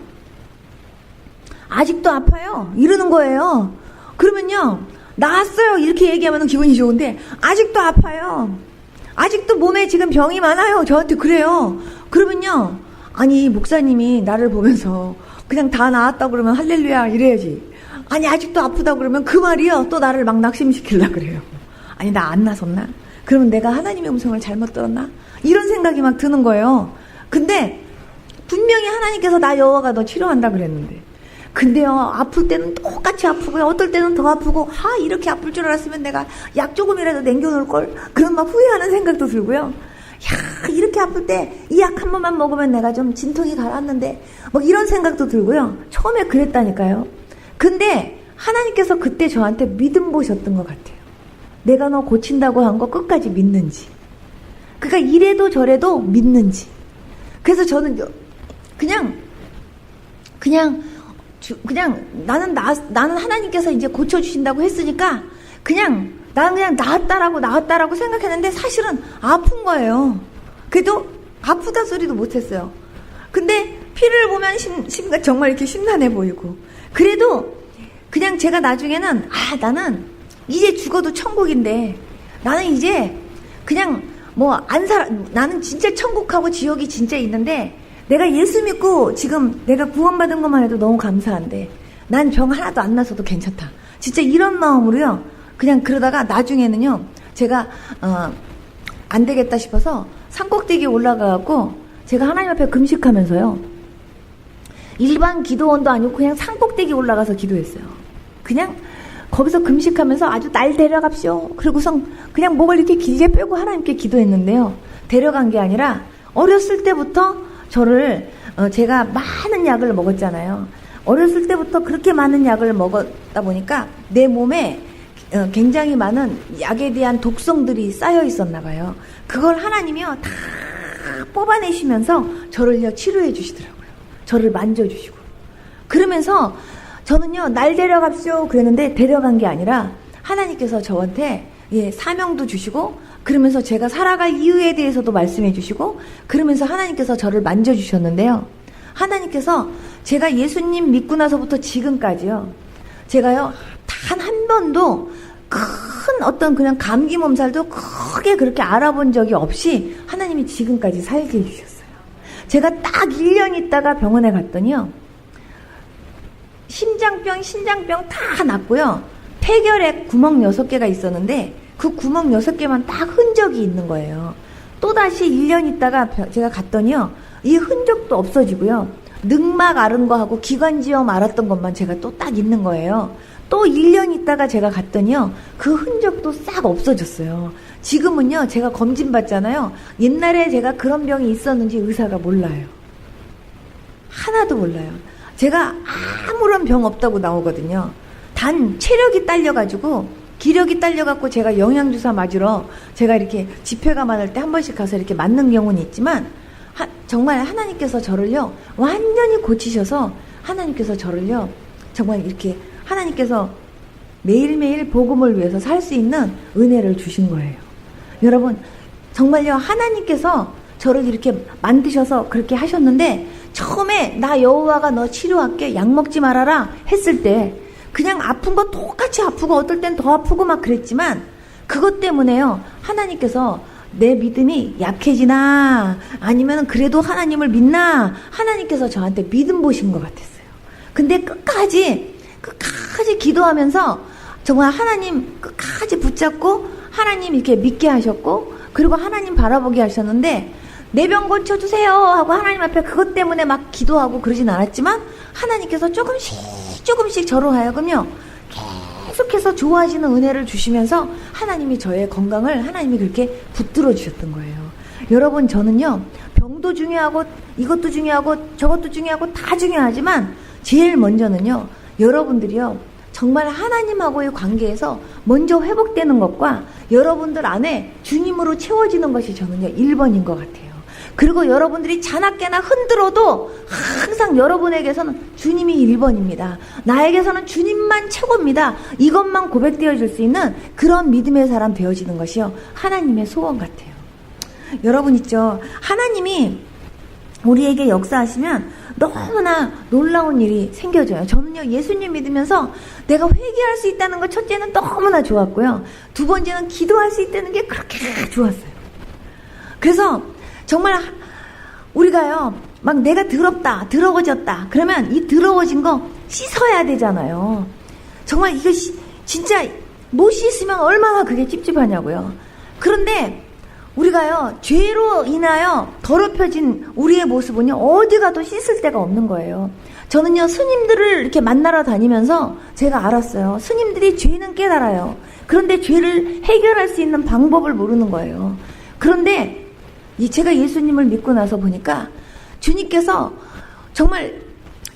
아직도 아파요 이러는 거예요. 그러면요, 나았어요 이렇게 얘기하면 기분이 좋은데 아직도 아파요, 아직도 몸에 지금 병이 많아요, 저한테 그래요. 그러면요, 아니 목사님이 나를 보면서 그냥 다 나았다고 그러면 할렐루야 이래야지, 아니 아직도 아프다고 그러면 그 말이요 또 나를 막 낙심시키려고 그래요. 아니 나 안 나섰나? 그러면 내가 하나님의 음성을 잘못 들었나? 이런 생각이 막 드는 거예요. 근데 분명히 하나님께서 나 여호와가 너 치료한다 그랬는데, 근데요 아플 때는 똑같이 아프고요, 어떨 때는 더 아프고, 이렇게 아플 줄 알았으면 내가 약 조금이라도 남겨놓을걸, 그런 막 후회하는 생각도 들고요, 이렇게 아플 때 이 약 한 번만 먹으면 내가 좀 진통이 가라앉는데 뭐 이런 생각도 들고요. 처음에 그랬다니까요. 근데 하나님께서 그때 저한테 믿음 보셨던 것 같아요. 내가 너 고친다고 한 거 끝까지 믿는지, 그러니까 이래도 저래도 믿는지. 그래서 저는 그냥 나는 하나님께서 이제 고쳐주신다고 했으니까 나는 그냥 나았다라고 생각했는데 사실은 아픈 거예요. 그래도 아프다 소리도 못했어요. 근데 피를 보면 정말 이렇게 심란해 보이고, 그래도 그냥 제가 나중에는 나는 이제 죽어도 천국인데, 나는 이제 그냥 나는 진짜 천국하고 지옥이 진짜 있는데, 내가 예수 믿고 지금 내가 구원받은 것만 해도 너무 감사한데 난 병 하나도 안 나서도 괜찮다, 진짜 이런 마음으로요 그냥 그러다가 나중에는요 제가 안 되겠다 싶어서 산꼭대기에 올라가갖고 제가 하나님 앞에 금식하면서요, 일반 기도원도 아니고 그냥 산꼭대기 올라가서 기도했어요. 그냥 거기서 금식하면서 아주 날 데려갑시오. 그리고선 그냥 목을 이렇게 길게 빼고 하나님께 기도했는데요, 데려간 게 아니라 어렸을 때부터 저를 제가 많은 약을 먹었잖아요. 어렸을 때부터 그렇게 많은 약을 먹었다 보니까 내 몸에 굉장히 많은 약에 대한 독성들이 쌓여 있었나 봐요. 그걸 하나님이요 다 뽑아내시면서 저를요 치료해 주시더라고요. 저를 만져주시고. 그러면서 저는요 날 데려갑시오 그랬는데 데려간 게 아니라 하나님께서 저한테 사명도 주시고, 그러면서 제가 살아갈 이유에 대해서도 말씀해 주시고, 그러면서 하나님께서 저를 만져주셨는데요. 하나님께서 제가 예수님 믿고 나서부터 지금까지요, 제가요 단 한 번도 큰 어떤 그냥 감기 몸살도 크게 그렇게 알아본 적이 없이 하나님이 지금까지 살게 해주셨어요. 제가 딱 1년 있다가 병원에 갔더니요, 신장병 다 났고요, 폐결에 구멍 6개가 있었는데 그 구멍 6개만 딱 흔적이 있는 거예요. 또다시 1년 있다가 제가 갔더니요, 이 흔적도 없어지고요, 늑막 앓은 거하고 기관지염 앓았던 것만 제가 또 딱 있는 거예요. 또 1년 있다가 제가 갔더니요, 그 흔적도 싹 없어졌어요. 지금은요, 제가 검진 받잖아요. 옛날에 제가 그런 병이 있었는지 의사가 몰라요. 하나도 몰라요. 제가 아무런 병 없다고 나오거든요. 단 체력이 딸려가지고, 기력이 딸려갖고 제가 영양주사 맞으러 제가 이렇게 집회가 많을 때 한 번씩 가서 이렇게 맞는 경우는 있지만, 정말 하나님께서 저를요 완전히 고치셔서, 하나님께서 저를요 정말 이렇게 하나님께서 매일매일 복음을 위해서 살 수 있는 은혜를 주신 거예요. 여러분, 정말요 하나님께서 저를 이렇게 만드셔서 그렇게 하셨는데, 처음에 나 여호와가 너 치료할게, 약 먹지 말아라 했을 때 그냥 아픈 거 똑같이 아프고 어떨 땐 더 아프고 막 그랬지만, 그것 때문에요 하나님께서 내 믿음이 약해지나 아니면 그래도 하나님을 믿나, 하나님께서 저한테 믿음 보신 것 같았어요. 근데 끝까지 기도하면서 정말 하나님 끝까지 붙잡고 하나님 이렇게 믿게 하셨고, 그리고 하나님 바라보게 하셨는데, 내 병 고쳐주세요 하고 하나님 앞에 그것 때문에 막 기도하고 그러진 않았지만, 하나님께서 조금씩 저로 하여금요 계속해서 좋아지는 은혜를 주시면서 하나님이 저의 건강을 하나님이 그렇게 붙들어 주셨던 거예요. 여러분, 저는요 병도 중요하고 이것도 중요하고 저것도 중요하고 다 중요하지만, 제일 먼저는요 여러분들이요 정말 하나님하고의 관계에서 먼저 회복되는 것과 여러분들 안에 주님으로 채워지는 것이 저는요 1번인 것 같아요. 그리고 여러분들이 자나깨나 흔들어도 항상 여러분에게서는 주님이 1번입니다. 나에게서는 주님만 최고입니다. 이것만 고백되어질 수 있는 그런 믿음의 사람 되어지는 것이요 하나님의 소원 같아요. 여러분 있죠, 하나님이 우리에게 역사하시면 너무나 놀라운 일이 생겨져요. 저는요 예수님 믿으면서 내가 회개할 수 있다는 것, 첫째는 너무나 좋았고요, 두 번째는 기도할 수 있다는 게 그렇게 좋았어요. 그래서 정말 우리가요 막 내가 더러워졌다 그러면 이 더러워진 거 씻어야 되잖아요. 정말 이거 진짜 못 씻으면 얼마나 그게 찝찝하냐고요. 그런데 우리가요 죄로 인하여 더럽혀진 우리의 모습은요 어디 가도 씻을 데가 없는 거예요. 저는요 스님들을 이렇게 만나러 다니면서 제가 알았어요. 스님들이 죄는 깨달아요. 그런데 죄를 해결할 수 있는 방법을 모르는 거예요. 그런데 제가 예수님을 믿고 나서 보니까 주님께서 정말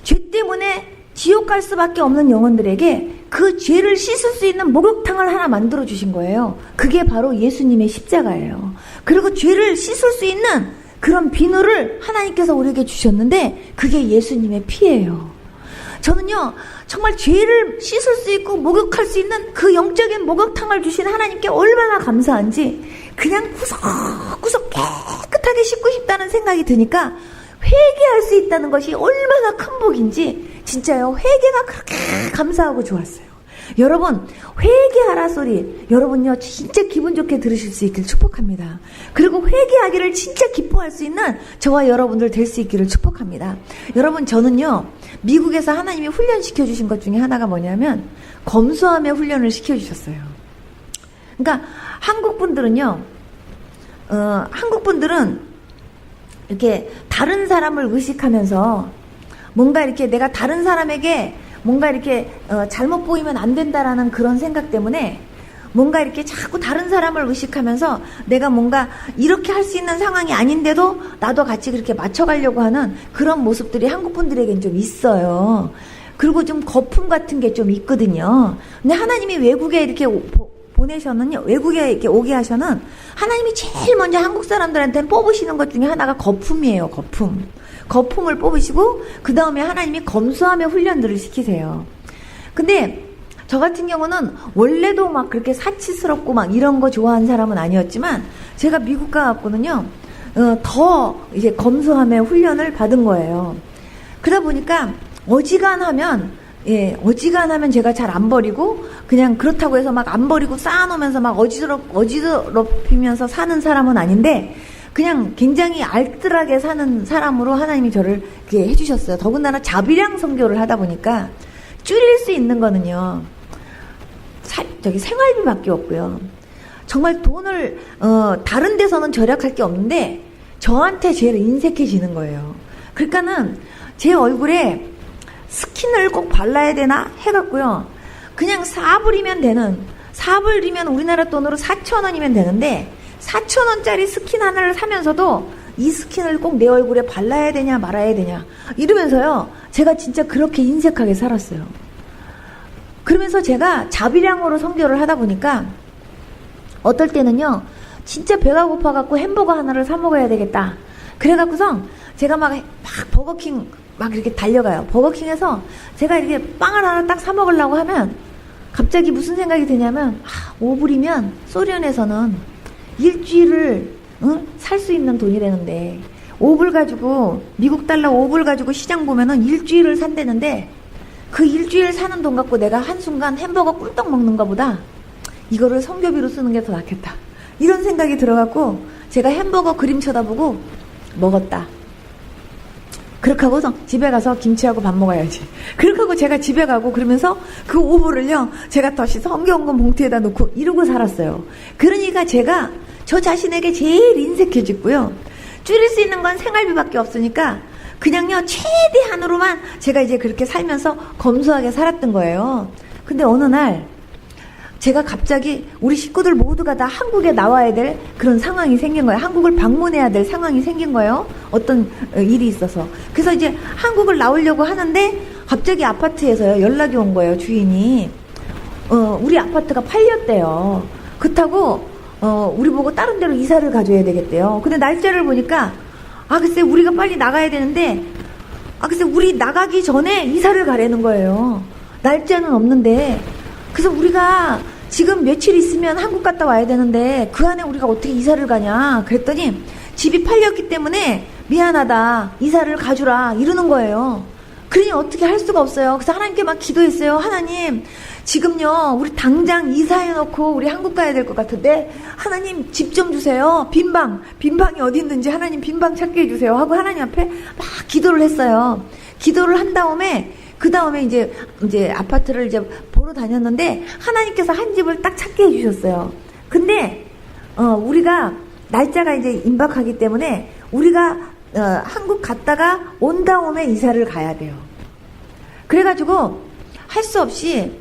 죄 때문에 지옥 갈 수밖에 없는 영혼들에게 그 죄를 씻을 수 있는 목욕탕을 하나 만들어 주신 거예요. 그게 바로 예수님의 십자가예요. 그리고 죄를 씻을 수 있는 그런 비누를 하나님께서 우리에게 주셨는데, 그게 예수님의 피예요. 저는요 정말 죄를 씻을 수 있고 목욕할 수 있는 그 영적인 목욕탕을 주신 하나님께 얼마나 감사한지, 그냥 구석구석 깨끗하게 씻고 싶다는 생각이 드니까 회개할 수 있다는 것이 얼마나 큰 복인지 진짜요 회개가 그렇게 감사하고 좋았어요. 여러분, 회개하라 소리 여러분요 진짜 기분 좋게 들으실 수 있기를 축복합니다. 그리고 회개하기를 진짜 기뻐할 수 있는 저와 여러분들 될 수 있기를 축복합니다. 여러분, 저는요 미국에서 하나님이 훈련시켜 주신 것 중에 하나가 뭐냐면 검소함의 훈련을 시켜주셨어요. 그러니까 한국 분들은 이렇게 다른 사람을 의식하면서 뭔가 이렇게 내가 다른 사람에게 뭔가 이렇게 잘못 보이면 안 된다라는 그런 생각 때문에 뭔가 이렇게 자꾸 다른 사람을 의식하면서 내가 뭔가 이렇게 할 수 있는 상황이 아닌데도 나도 같이 그렇게 맞춰가려고 하는 그런 모습들이 한국 분들에겐 좀 있어요. 그리고 좀 거품 같은 게 좀 있거든요. 근데 하나님이 외국에 이렇게 보내셔는요, 외국에 이렇게 오게 하셔는 하나님이 제일 먼저 한국 사람들한테는 뽑으시는 것 중에 하나가 거품이에요, 거품. 거품을 뽑으시고, 그 다음에 하나님이 검소함의 훈련들을 시키세요. 근데 저 같은 경우는 원래도 막 그렇게 사치스럽고 막 이런 거 좋아하는 사람은 아니었지만, 제가 미국 가갖고는요, 더 이제 검소함의 훈련을 받은 거예요. 그러다 보니까 어지간하면 제가 잘 안 버리고, 그냥 그렇다고 해서 막 안 버리고 쌓아놓으면서 막 어지럽히면서 사는 사람은 아닌데, 그냥 굉장히 알뜰하게 사는 사람으로 하나님이 저를 이렇게 해주셨어요. 더군다나 자비량 선교를 하다 보니까, 줄일 수 있는 거는요, 생활비밖에 없고요. 정말 돈을, 다른 데서는 절약할 게 없는데, 저한테 제일 인색해지는 거예요. 그러니까는 제 얼굴에 스킨을 꼭 발라야 되나 해갖고요. 그냥 4불이면 우리나라 돈으로 4,000원이면 되는데 4,000원짜리 스킨 하나를 사면서도 이 스킨을 꼭 내 얼굴에 발라야 되냐 말아야 되냐 이러면서요. 제가 진짜 그렇게 인색하게 살았어요. 그러면서 제가 자비량으로 선교를 하다 보니까 어떨 때는요. 진짜 배가 고파갖고 햄버거 하나를 사 먹어야 되겠다. 그래갖고서 제가 막 버거킹 막 이렇게 달려가요. 버거킹에서 제가 이렇게 빵을 하나 딱 사 먹으려고 하면 갑자기 무슨 생각이 드냐면 5불이면 소련에서는 일주일을 살 수 있는 돈이 되는데 5불 가지고 미국 달러 5불 가지고 시장 보면은 일주일을 산다는데 그 일주일 사는 돈 갖고 내가 한순간 햄버거 꿀떡 먹는 것보다 이거를 선교비로 쓰는 게 더 낫겠다. 이런 생각이 들어갖고 제가 햄버거 그림 쳐다보고 먹었다. 그렇게 하고서 집에 가서 김치하고 밥 먹어야지. 그렇게 하고 제가 집에 가고 그러면서 그 5불을요, 제가 다시 성경금 봉투에다 놓고 이러고 살았어요. 그러니까 제가 저 자신에게 제일 인색해졌고요. 줄일 수 있는 건 생활비밖에 없으니까 그냥요, 최대한으로만 제가 이제 그렇게 살면서 검소하게 살았던 거예요. 근데 어느 날 제가 갑자기 우리 식구들 모두가 다 한국에 나와야 될 그런 상황이 생긴 거예요. 한국을 방문해야 될 상황이 생긴 거예요. 어떤 일이 있어서. 그래서 이제 한국을 나오려고 하는데 갑자기 아파트에서요. 연락이 온 거예요. 주인이. 우리 아파트가 팔렸대요. 그렇다고 우리 보고 다른 데로 이사를 가줘야 되겠대요. 근데 날짜를 보니까 글쎄 우리가 빨리 나가야 되는데 글쎄 우리 나가기 전에 이사를 가라는 거예요. 날짜는 없는데. 그래서 우리가 지금 며칠 있으면 한국 갔다 와야 되는데 그 안에 우리가 어떻게 이사를 가냐 그랬더니 집이 팔렸기 때문에 미안하다 이사를 가주라 이러는 거예요. 그러니 어떻게 할 수가 없어요. 그래서 하나님께 막 기도했어요. 하나님 지금요 우리 당장 이사해놓고 우리 한국 가야 될 것 같은데 하나님 집 좀 주세요. 빈방이 어디 있는지 하나님 빈방 찾게 해주세요 하고 하나님 앞에 막 기도를 했어요. 기도를 한 다음에 그 다음에 이제 아파트를 이제 보러 다녔는데 하나님께서 한 집을 딱 찾게 해주셨어요. 근데 우리가 날짜가 이제 임박하기 때문에 우리가 한국 갔다가 온 다음에 이사를 가야 돼요. 그래가지고 할 수 없이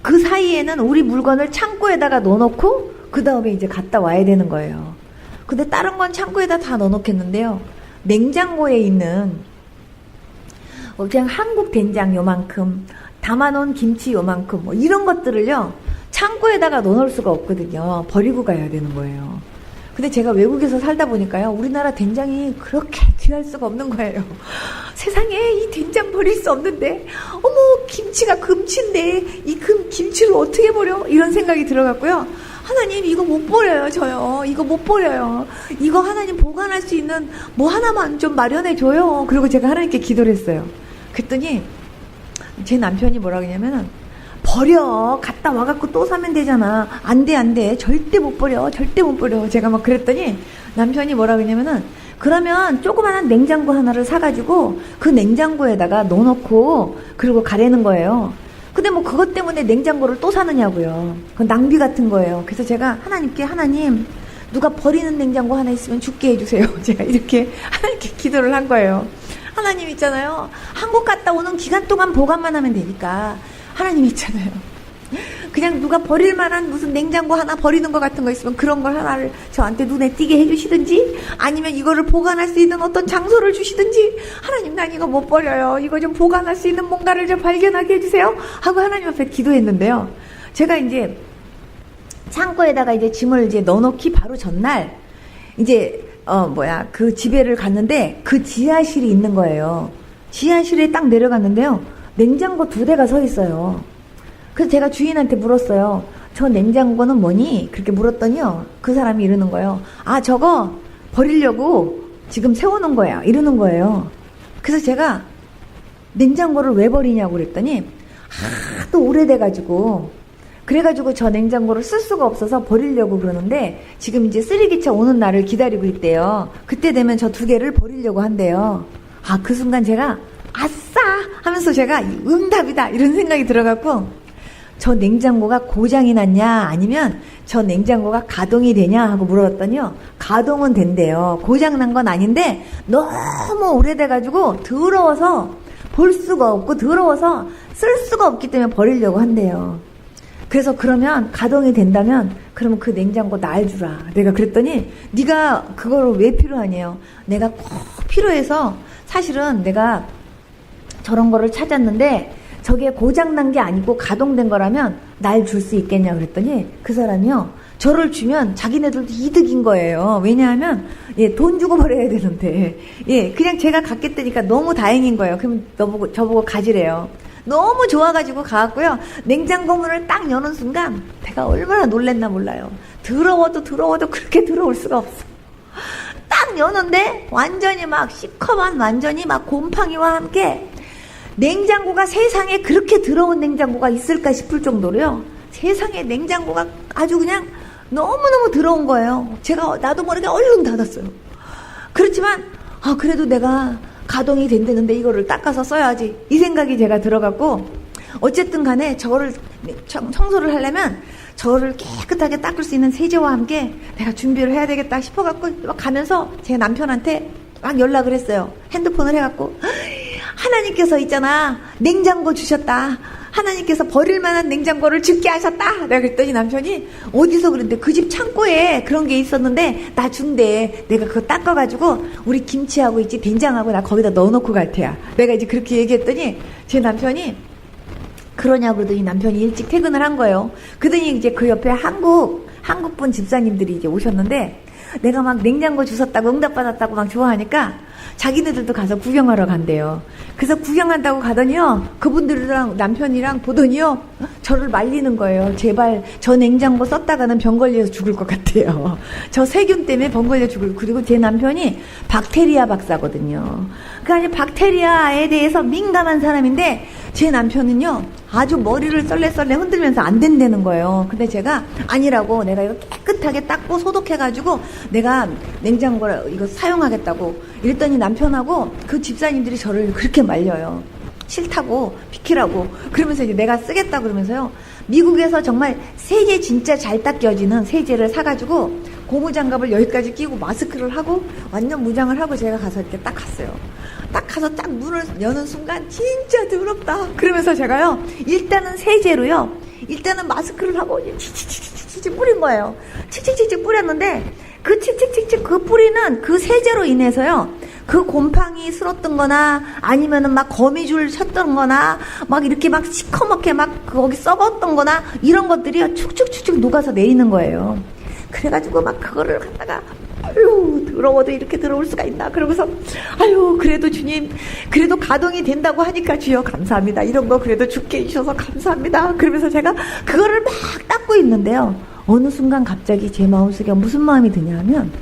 그 사이에는 우리 물건을 창고에다가 넣어놓고 그 다음에 이제 갔다 와야 되는 거예요. 근데 다른 건 창고에다 다 넣어놓겠는데요. 냉장고에 있는 그냥 한국 된장 요만큼, 담아놓은 김치 요만큼, 뭐 이런 것들을요, 창고에다가 넣어놓을 수가 없거든요. 버리고 가야 되는 거예요. 근데 제가 외국에서 살다 보니까요, 우리나라 된장이 그렇게 귀할 수가 없는 거예요. 세상에 이 된장 버릴 수 없는데, 어머, 김치가 금치인데, 이 김치를 어떻게 버려? 이런 생각이 들어갔고요. 하나님, 이거 못 버려요, 저요. 이거 못 버려요. 이거 하나님 보관할 수 있는 뭐 하나만 좀 마련해줘요. 그리고 제가 하나님께 기도를 했어요. 그랬더니 제 남편이 뭐라 그러냐면은 버려 갔다 와갖고 또 사면 되잖아. 안 돼 절대 못 버려 제가 막 그랬더니 남편이 뭐라 그러냐면은 그러면 조그만한 냉장고 하나를 사가지고 그 냉장고에다가 넣어놓고 그리고 가라는 거예요. 근데 뭐 그것 때문에 냉장고를 또 사느냐고요. 그건 낭비 같은 거예요. 그래서 제가 하나님께 하나님 누가 버리는 냉장고 하나 있으면 죽게 해주세요. 제가 이렇게 하나님께 기도를 한 거예요. 하나님 있잖아요. 한국 갔다 오는 기간 동안 보관만 하면 되니까 하나님 있잖아요. 그냥 누가 버릴 만한 무슨 냉장고 하나 버리는 것 같은 거 있으면 그런 걸 하나를 저한테 눈에 띄게 해주시든지, 아니면 이거를 보관할 수 있는 어떤 장소를 주시든지, 하나님 난 이거 못 버려요, 이거 좀 보관할 수 있는 뭔가를 좀 발견하게 해주세요 하고 하나님 앞에 기도했는데요. 제가 이제 창고에다가 이제 짐을 이제 넣어놓기 바로 전날 이제 그 집에를 갔는데 그 지하실이 있는 거예요. 지하실에 딱 내려갔는데요, 냉장고 2대가 서 있어요. 그래서 제가 주인한테 물었어요. 저 냉장고는 뭐니? 그렇게 물었더니요, 그 사람이 이러는 거예요. 아, 저거 버리려고 지금 세워놓은 거야, 이러는 거예요. 그래서 제가 냉장고를 왜 버리냐고 그랬더니 하도 오래돼가지고, 그래가지고 저 냉장고를 쓸 수가 없어서 버리려고 그러는데 지금 이제 쓰레기차 오는 날을 기다리고 있대요. 그때 되면 저 2개를 버리려고 한대요. 아, 그 순간 제가 아싸 하면서 제가 응답이다 이런 생각이 들어갖고, 저 냉장고가 고장이 났냐 아니면 저 냉장고가 가동이 되냐 하고 물어봤더니요, 가동은 된대요. 고장 난 건 아닌데 너무 오래돼가지고 더러워서 볼 수가 없고 더러워서 쓸 수가 없기 때문에 버리려고 한대요. 그래서 그러면 가동이 된다면 그러면 그 냉장고 날 주라. 내가 그랬더니 네가 그거를 왜 필요하냐요. 내가 꼭 필요해서 사실은 내가 저런 거를 찾았는데 저게 고장난 게 아니고 가동된 거라면 날 줄 수 있겠냐 그랬더니 그 사람이요, 저를 주면 자기네들도 이득인 거예요. 왜냐하면 돈 주고 버려야 되는데 그냥 제가 갖겠다니까 너무 다행인 거예요. 그럼 저보고 가지래요. 너무 좋아가지고 가갖고요, 냉장고 문을 딱 여는 순간 내가 얼마나 놀랬나 몰라요. 더러워도 그렇게 더러울 수가 없어. 딱 여는데 완전히 막 시커먼, 완전히 막 곰팡이와 함께, 냉장고가 세상에 그렇게 더러운 냉장고가 있을까 싶을 정도로요, 세상에 냉장고가 아주 그냥 너무너무 더러운 거예요. 제가 나도 모르게 얼른 닫았어요. 그렇지만 그래도 내가 가동이 된다는데 이거를 닦아서 써야지, 이 생각이 제가 들어갔고, 어쨌든 간에 저를 청소를 하려면 저를 깨끗하게 닦을 수 있는 세제와 함께 내가 준비를 해야 되겠다 싶어갖고 막 가면서 제 남편한테 막 연락을 했어요. 핸드폰을 해갖고, 하나님께서 있잖아, 냉장고 주셨다, 하나님께서 버릴 만한 냉장고를 짓게 하셨다. 내가 그랬더니 남편이 어디서 그랬는데 그 집 창고에 그런 게 있었는데 나 준대. 내가 그거 닦아가지고 우리 김치하고 있지 된장하고 나 거기다 넣어놓고 갈 테야. 내가 이제 그렇게 얘기했더니 제 남편이 그러냐고 그러더니 남편이 일찍 퇴근을 한 거예요. 그러더니 이제 그 옆에 한국분 집사님들이 이제 오셨는데 내가 막 냉장고 주웠다고 응답받았다고 막 좋아하니까 자기네들도 가서 구경하러 간대요. 그래서 구경한다고 가더니요, 그분들이랑 남편이랑 보더니요, 저를 말리는 거예요. 제발 저 냉장고 썼다가는 병 걸려서 죽을 것 같아요. 저 세균 때문에 병 걸려 죽을. 그리고 제 남편이 박테리아 박사거든요. 그러니까 박테리아에 대해서 민감한 사람인데 제 남편은요, 아주 머리를 썰레썰레 흔들면서 안 된다는 거예요. 근데 제가 아니라고, 내가 이거 깨끗하게 닦고 소독해가지고 내가 냉장고를 이거 사용하겠다고 이랬더니 남편하고 그 집사님들이 저를 그렇게 말려요. 싫다고, 비키라고. 그러면서 이제 내가 쓰겠다 그러면서요, 미국에서 정말 세제 진짜 잘 닦여지는 세제를 사가지고 고무장갑을 여기까지 끼고 마스크를 하고 완전 무장을 하고 제가 가서 이렇게 딱 갔어요. 딱 가서 딱 문을 여는 순간 진짜 더럽다. 그러면서 제가요, 일단은 세제로요, 일단은 마스크를 하고 치치치치치 뿌린 거예요. 치치치치 뿌렸는데 그 치치치치 그 뿌리는 그 세제로 인해서요, 그 곰팡이 쓸었던 거나 아니면은 막 거미줄 쳤던 거나 막 이렇게 막 시커멓게 막 거기 썩었던 거나 이런 것들이 축축축축 녹아서 내리는 거예요. 그래가지고 막 그거를 갖다가 아유, 더러워도 이렇게 더러울 수가 있나. 그러고서 아유, 그래도 주님, 그래도 가동이 된다고 하니까 주여 감사합니다. 이런 거 그래도 죽게 해주셔서 감사합니다. 그러면서 제가 그거를 막 닦고 있는데요, 어느 순간 갑자기 제 마음속에 무슨 마음이 드냐면,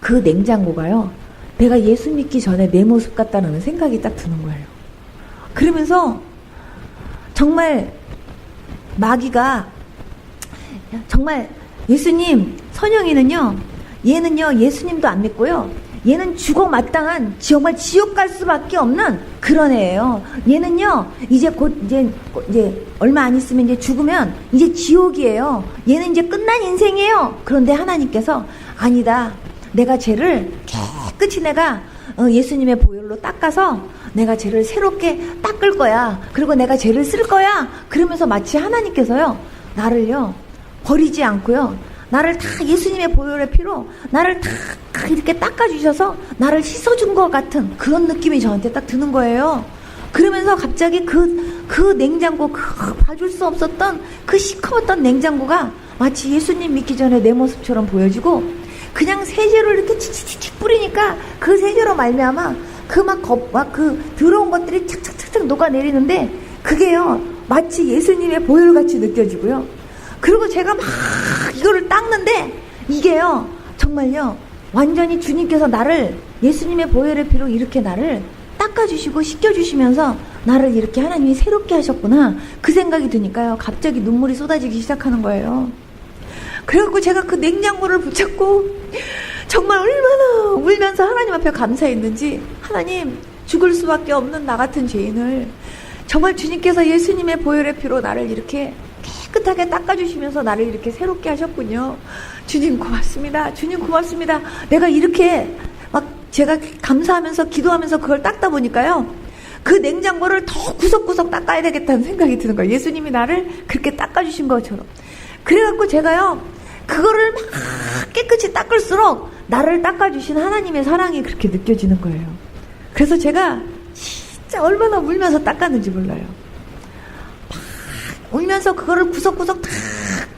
그 냉장고가요, 내가 예수 믿기 전에 내 모습 같다는 생각이 딱 드는 거예요. 그러면서 정말 마귀가 정말 예수님, 선영이는요, 얘는요 예수님도 안 믿고요, 얘는 죽어 마땅한 정말 지옥 갈 수밖에 없는 그런 애예요. 얘는요 이제 곧 이제 얼마 안 있으면 이제 죽으면 이제 지옥이에요. 얘는 이제 끝난 인생이에요. 그런데 하나님께서 아니다, 내가 쟤를 깨끗이 내가 예수님의 보혈로 닦아서 내가 쟤를 새롭게 닦을 거야. 그리고 내가 쟤를 쓸 거야. 그러면서 마치 하나님께서요, 나를요, 버리지 않고요, 나를 다 예수님의 보혈의 피로 나를 다 이렇게 닦아주셔서 나를 씻어준 것 같은 그런 느낌이 저한테 딱 드는 거예요. 그러면서 갑자기 그 냉장고, 봐줄 수 없었던 그 시커멓던 냉장고가 마치 예수님 믿기 전에 내 모습처럼 보여지고, 그냥 세제로 이렇게 치치치치 뿌리니까 그 세제로 말미암아 그 더러운 것들이 착착착착 녹아내리는데, 그게요 마치 예수님의 보혈같이 느껴지고요. 그리고 제가 막 이거를 닦는데, 이게요 정말요 완전히 주님께서 나를 예수님의 보혈의 피로 이렇게 나를 닦아주시고 씻겨주시면서 나를 이렇게 하나님이 새롭게 하셨구나, 그 생각이 드니까요 갑자기 눈물이 쏟아지기 시작하는 거예요. 그래갖고 제가 그 냉장고를 붙잡고 정말 얼마나 울면서 하나님 앞에 감사했는지, 하나님, 죽을 수밖에 없는 나 같은 죄인을 정말 주님께서 예수님의 보혈의 피로 나를 이렇게 깨끗하게 닦아주시면서 나를 이렇게 새롭게 하셨군요. 주님 고맙습니다. 주님 고맙습니다. 내가 이렇게 막 제가 감사하면서 기도하면서 그걸 닦다 보니까요, 그 냉장고를 더 구석구석 닦아야 되겠다는 생각이 드는 거예요. 예수님이 나를 그렇게 닦아주신 것처럼. 그래갖고 제가요 그거를 막 깨끗이 닦을수록 나를 닦아주신 하나님의 사랑이 그렇게 느껴지는 거예요. 그래서 제가 진짜 얼마나 울면서 닦았는지 몰라요. 막 울면서 그거를 구석구석 다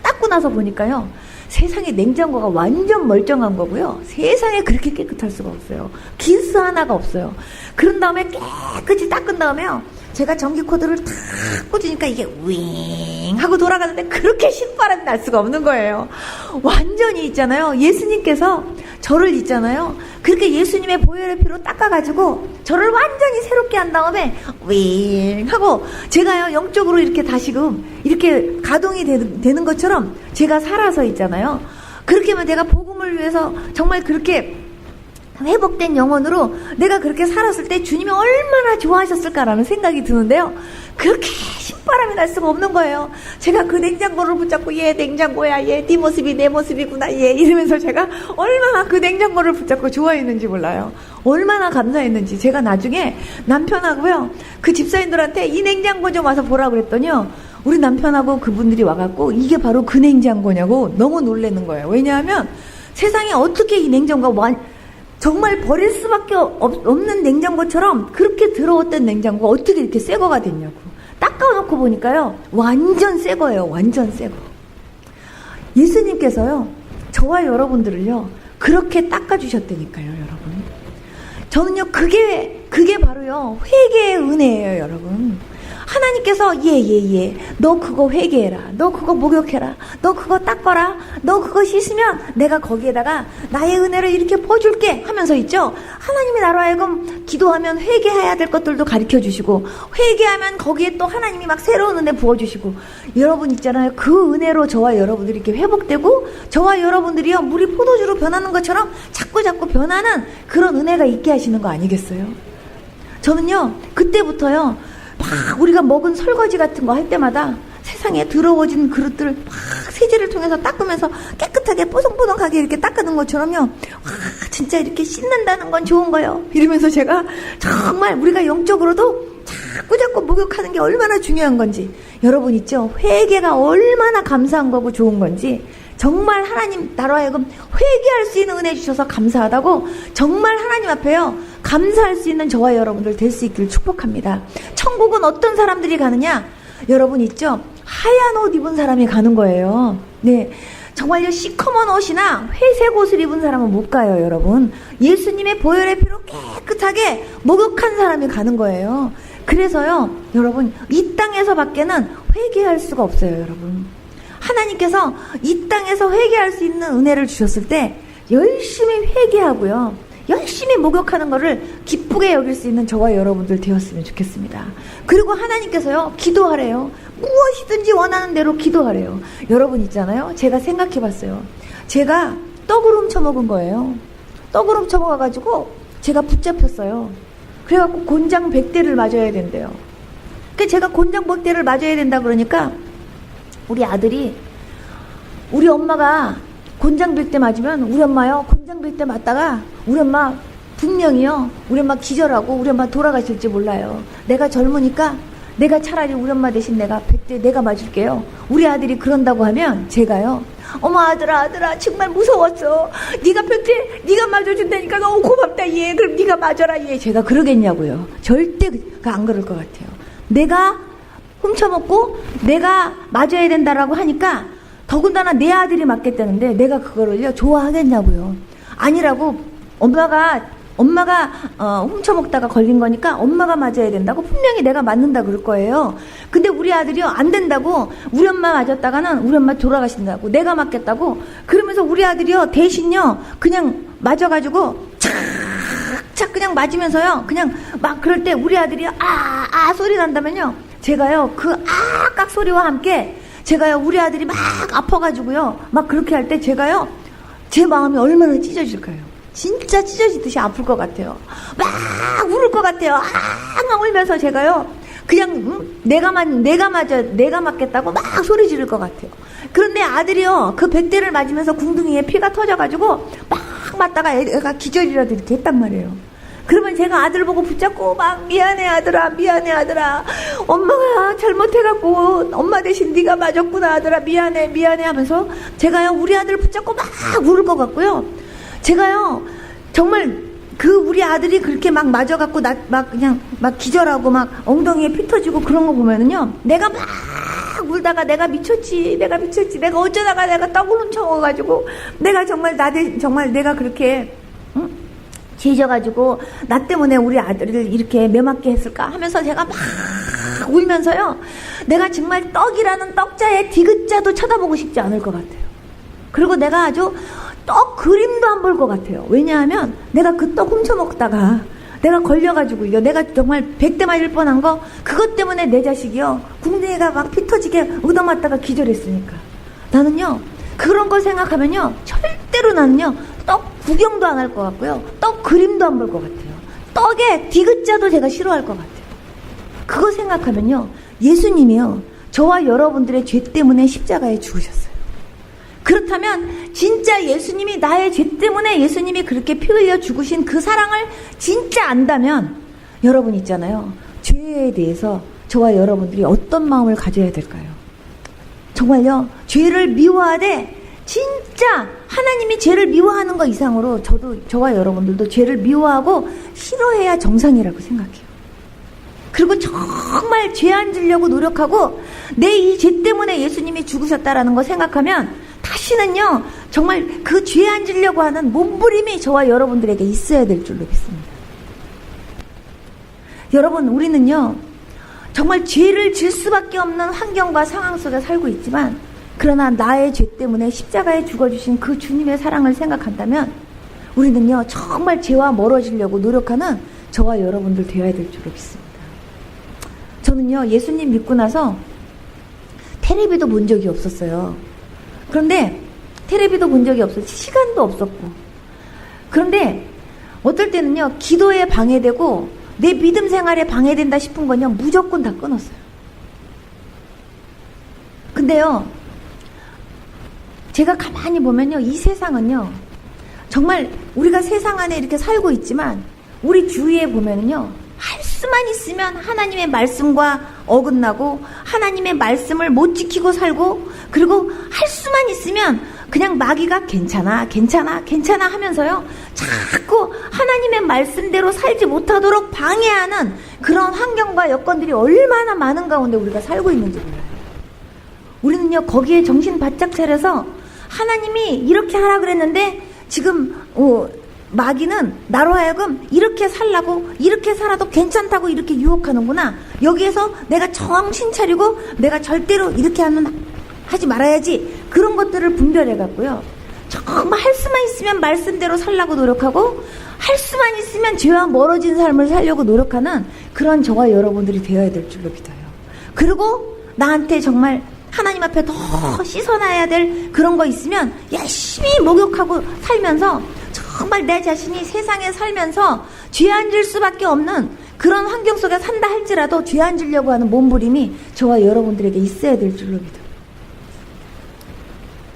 닦고 나서 보니까요, 세상에 냉장고가 완전 멀쩡한 거고요, 세상에 그렇게 깨끗할 수가 없어요. 기스 하나가 없어요. 그런 다음에 깨끗이 닦은 다음에요, 제가 전기 코드를 탁 꽂으니까 이게 윙 하고 돌아가는데 그렇게 신바람이 날 수가 없는 거예요. 완전히 있잖아요, 예수님께서 저를 있잖아요, 그렇게 예수님의 보혈의 피로 닦아가지고 저를 완전히 새롭게 한 다음에 윙 하고 제가요 영적으로 이렇게 다시금 이렇게 가동이 되는 것처럼 제가 살아서 있잖아요. 그렇게 하면 제가 복음을 위해서 정말 그렇게 회복된 영혼으로 내가 그렇게 살았을 때 주님이 얼마나 좋아하셨을까라는 생각이 드는데요, 그렇게 신바람이 날 수가 없는 거예요. 제가 그 냉장고를 붙잡고, 얘 냉장고야, 얘 네 모습이 내 모습이구나, 얘 이러면서 제가 얼마나 그 냉장고를 붙잡고 좋아했는지 몰라요. 얼마나 감사했는지. 제가 나중에 남편하고요 그 집사님들한테 이 냉장고 좀 와서 보라고 그랬더니요, 우리 남편하고 그분들이 와갖고 이게 바로 그 냉장고냐고 너무 놀라는 거예요. 왜냐하면 세상에 어떻게 이 냉장고가 정말 버릴 수밖에 없는 냉장고처럼 그렇게 더러웠던 냉장고가 어떻게 이렇게 새 거가 됐냐고. 닦아놓고 보니까요 완전 새 거예요. 완전 새 거. 예수님께서요 저와 여러분들을요 그렇게 닦아주셨다니까요, 여러분. 저는요 그게 바로요 회개의 은혜예요, 여러분. 하나님께서 너 그거 회개해라, 너 그거 목욕해라, 너 그거 닦아라, 너 그거 씻으면 내가 거기에다가 나의 은혜를 이렇게 퍼줄게 하면서 있죠. 하나님이 나로 하여금 기도하면 회개해야 될 것들도 가르쳐주시고, 회개하면 거기에 또 하나님이 막 새로운 은혜 부어주시고, 여러분 있잖아요, 그 은혜로 저와 여러분들이 이렇게 회복되고, 저와 여러분들이요 물이 포도주로 변하는 것처럼 자꾸 변하는 그런 은혜가 있게 하시는 거 아니겠어요? 저는요 그때부터요 막 우리가 먹은 설거지 같은 거 할 때마다 세상에 더러워진 그릇들을 막 세제를 통해서 닦으면서 깨끗하게 뽀송뽀송하게 이렇게 닦아둔 것처럼요, 와 진짜 이렇게 씻는다는 건 좋은 거예요 이러면서 제가 정말 우리가 영적으로도 자꾸 목욕하는 게 얼마나 중요한 건지, 여러분 있죠, 회개가 얼마나 감사한 거고 좋은 건지, 정말 하나님 나로 하여금 회개할 수 있는 은혜 주셔서 감사하다고 정말 하나님 앞에요 감사할 수 있는 저와 여러분들 될 수 있기를 축복합니다. 천국은 어떤 사람들이 가느냐, 여러분 있죠, 하얀 옷 입은 사람이 가는 거예요. 네, 정말요 시커먼 옷이나 회색 옷을 입은 사람은 못 가요, 여러분. 예수님의 보혈의 피로 깨끗하게 목욕한 사람이 가는 거예요. 그래서요 여러분 이 땅에서 밖에는 회개할 수가 없어요, 여러분. 하나님께서 이 땅에서 회개할 수 있는 은혜를 주셨을 때 열심히 회개하고요, 열심히 목욕하는 거를 기쁘게 여길 수 있는 저와 여러분들 되었으면 좋겠습니다. 그리고 하나님께서요 기도하래요. 무엇이든지 원하는 대로 기도하래요. 여러분 있잖아요, 제가 생각해봤어요. 제가 떡을 훔쳐먹은 거예요. 떡을 훔쳐먹어가지고 제가 붙잡혔어요. 그래갖고 곤장 100대를 맞아야 된대요. 그러니까 제가 곤장 100대를 맞아야 된다 그러니까 우리 아들이, 우리 엄마가 곤장 100대 맞으면 우리 엄마요 곤장 100대 맞다가 우리 엄마 분명히요, 우리 엄마 기절하고 우리 엄마 돌아가실지 몰라요. 내가 젊으니까 내가 차라리 우리 엄마 대신 내가 100대 내가 맞을게요. 우리 아들이 그런다고 하면 제가요, 어머 아들아 정말 무서웠어. 네가 100대 네가 맞아준다니까 너무 고맙다 얘. 그럼 네가 맞아라 얘. 제가 그러겠냐고요. 절대 안 그럴 것 같아요. 내가 훔쳐먹고 내가 맞아야 된다라고 하니까 더군다나 내 아들이 맞겠다는데 내가 그거를요 좋아하겠냐고요. 아니라고. 엄마가 훔쳐먹다가 걸린 거니까 엄마가 맞아야 된다고 분명히 내가 맞는다 그럴 거예요. 근데 우리 아들이요 안 된다고, 우리 엄마 맞았다가는 우리 엄마 돌아가신다고, 내가 맞겠다고 그러면서 우리 아들이요 대신요 그냥 맞아가지고 착착 그냥 맞으면서요 그냥 막 그럴 때 우리 아들이요 아 소리 난다면요, 제가요 그 깍 소리와 함께 제가요 우리 아들이 막 아파가지고요 막 그렇게 할 때 제가요 제 마음이 얼마나 찢어질까요? 진짜 찢어지듯이 아플 것 같아요. 막 울을 것 같아요. 막 울면서 제가요 그냥 내가 맞겠다고 막 소리 지를 것 같아요. 그런데 아들이요 그 100대를 맞으면서 궁둥이에 피가 터져가지고 막 맞다가 애가 기절이라도 이렇게 했단 말이에요. 그러면 제가 아들 보고 붙잡고 막 미안해 아들아 엄마가 잘못해갖고 엄마 대신 네가 맞았구나 아들아 미안해 하면서 제가요 우리 아들 붙잡고 막 울을 것 같고요. 제가요 정말 그 우리 아들이 그렇게 막 맞아갖고 막 그냥 막 기절하고 막 엉덩이에 피 터지고 그런 거 보면은요, 내가 막 울다가 내가 미쳤지 내가 어쩌다가 내가 떡을 훔쳐먹어가지고 내가 정말 정말 내가 그렇게 죄져가지고 나 때문에 우리 아들을 이렇게 매맞게 했을까 하면서 제가 막 울면서요 내가 정말 떡이라는 떡자의 디귿자도 쳐다보고 싶지 않을 것 같아요. 그리고 내가 아주 떡 그림도 안 볼 것 같아요. 왜냐하면 내가 그 떡 훔쳐먹다가 내가 걸려가지고요, 내가 정말 100대 맞을 뻔한 거 그것 때문에 내 자식이요 궁둥이가 막 피 터지게 얻어맞다가 기절했으니까 나는요 그런 거 생각하면요 절대로 나는요 떡 구경도 안 할 것 같고요 떡 그림도 안 볼 것 같아요. 떡에 디귿자도 제가 싫어할 것 같아요. 그거 생각하면요 예수님이요 저와 여러분들의 죄 때문에 십자가에 죽으셨어요. 그렇다면 진짜 예수님이 나의 죄 때문에 예수님이 그렇게 피 흘려 죽으신 그 사랑을 진짜 안다면 여러분 있잖아요, 죄에 대해서 저와 여러분들이 어떤 마음을 가져야 될까요? 정말요 죄를 미워하되 진짜 하나님이 죄를 미워하는 것 이상으로 저와 여러분들도 죄를 미워하고 싫어해야 정상이라고 생각해요. 그리고 정말 죄 안 지려고 노력하고 내 이 죄 때문에 예수님이 죽으셨다라는 거 생각하면 다시는요 정말 그 죄 안 지려고 하는 몸부림이 저와 여러분들에게 있어야 될 줄로 믿습니다. 여러분, 우리는요 정말 죄를 질 수밖에 없는 환경과 상황 속에 살고 있지만, 그러나 나의 죄 때문에 십자가에 죽어주신 그 주님의 사랑을 생각한다면 우리는요 정말 죄와 멀어지려고 노력하는 저와 여러분들 되어야 될 줄로 믿습니다. 저는요 예수님 믿고 나서 텔레비도 본 적이 없었어요. 그런데 텔레비도 본 적이 없었고 시간도 없었고, 그런데 어떨 때는요 기도에 방해되고 내 믿음 생활에 방해된다 싶은 건요 무조건 다 끊었어요. 근데요 제가 가만히 보면요 이 세상은요 정말 우리가 세상 안에 이렇게 살고 있지만 우리 주위에 보면은요 할 수만 있으면 하나님의 말씀과 어긋나고 하나님의 말씀을 못 지키고 살고, 그리고 할 수만 있으면 그냥 마귀가 괜찮아 하면서요 자꾸 하나님의 말씀대로 살지 못하도록 방해하는 그런 환경과 여건들이 얼마나 많은 가운데 우리가 살고 있는지 몰라요. 우리는요 거기에 정신 바짝 차려서 하나님이 이렇게 하라 그랬는데 지금 마귀는 나로 하여금 이렇게 살라고, 이렇게 살아도 괜찮다고 이렇게 유혹하는구나, 여기에서 내가 정신 차리고 내가 절대로 이렇게 하지 말아야지, 그런 것들을 분별해 갖고요 정말 할 수만 있으면 말씀대로 살라고 노력하고 할 수만 있으면 죄와 멀어진 삶을 살려고 노력하는 그런 저와 여러분들이 되어야 될 줄로 믿어요. 그리고 나한테 정말 하나님 앞에 더 씻어놔야 될 그런 거 있으면 열심히 목욕하고 살면서 정말 내 자신이 세상에 살면서 죄 안 질 수밖에 없는 그런 환경 속에 산다 할지라도 죄 안 지려고 하는 몸부림이 저와 여러분들에게 있어야 될 줄로 믿어요.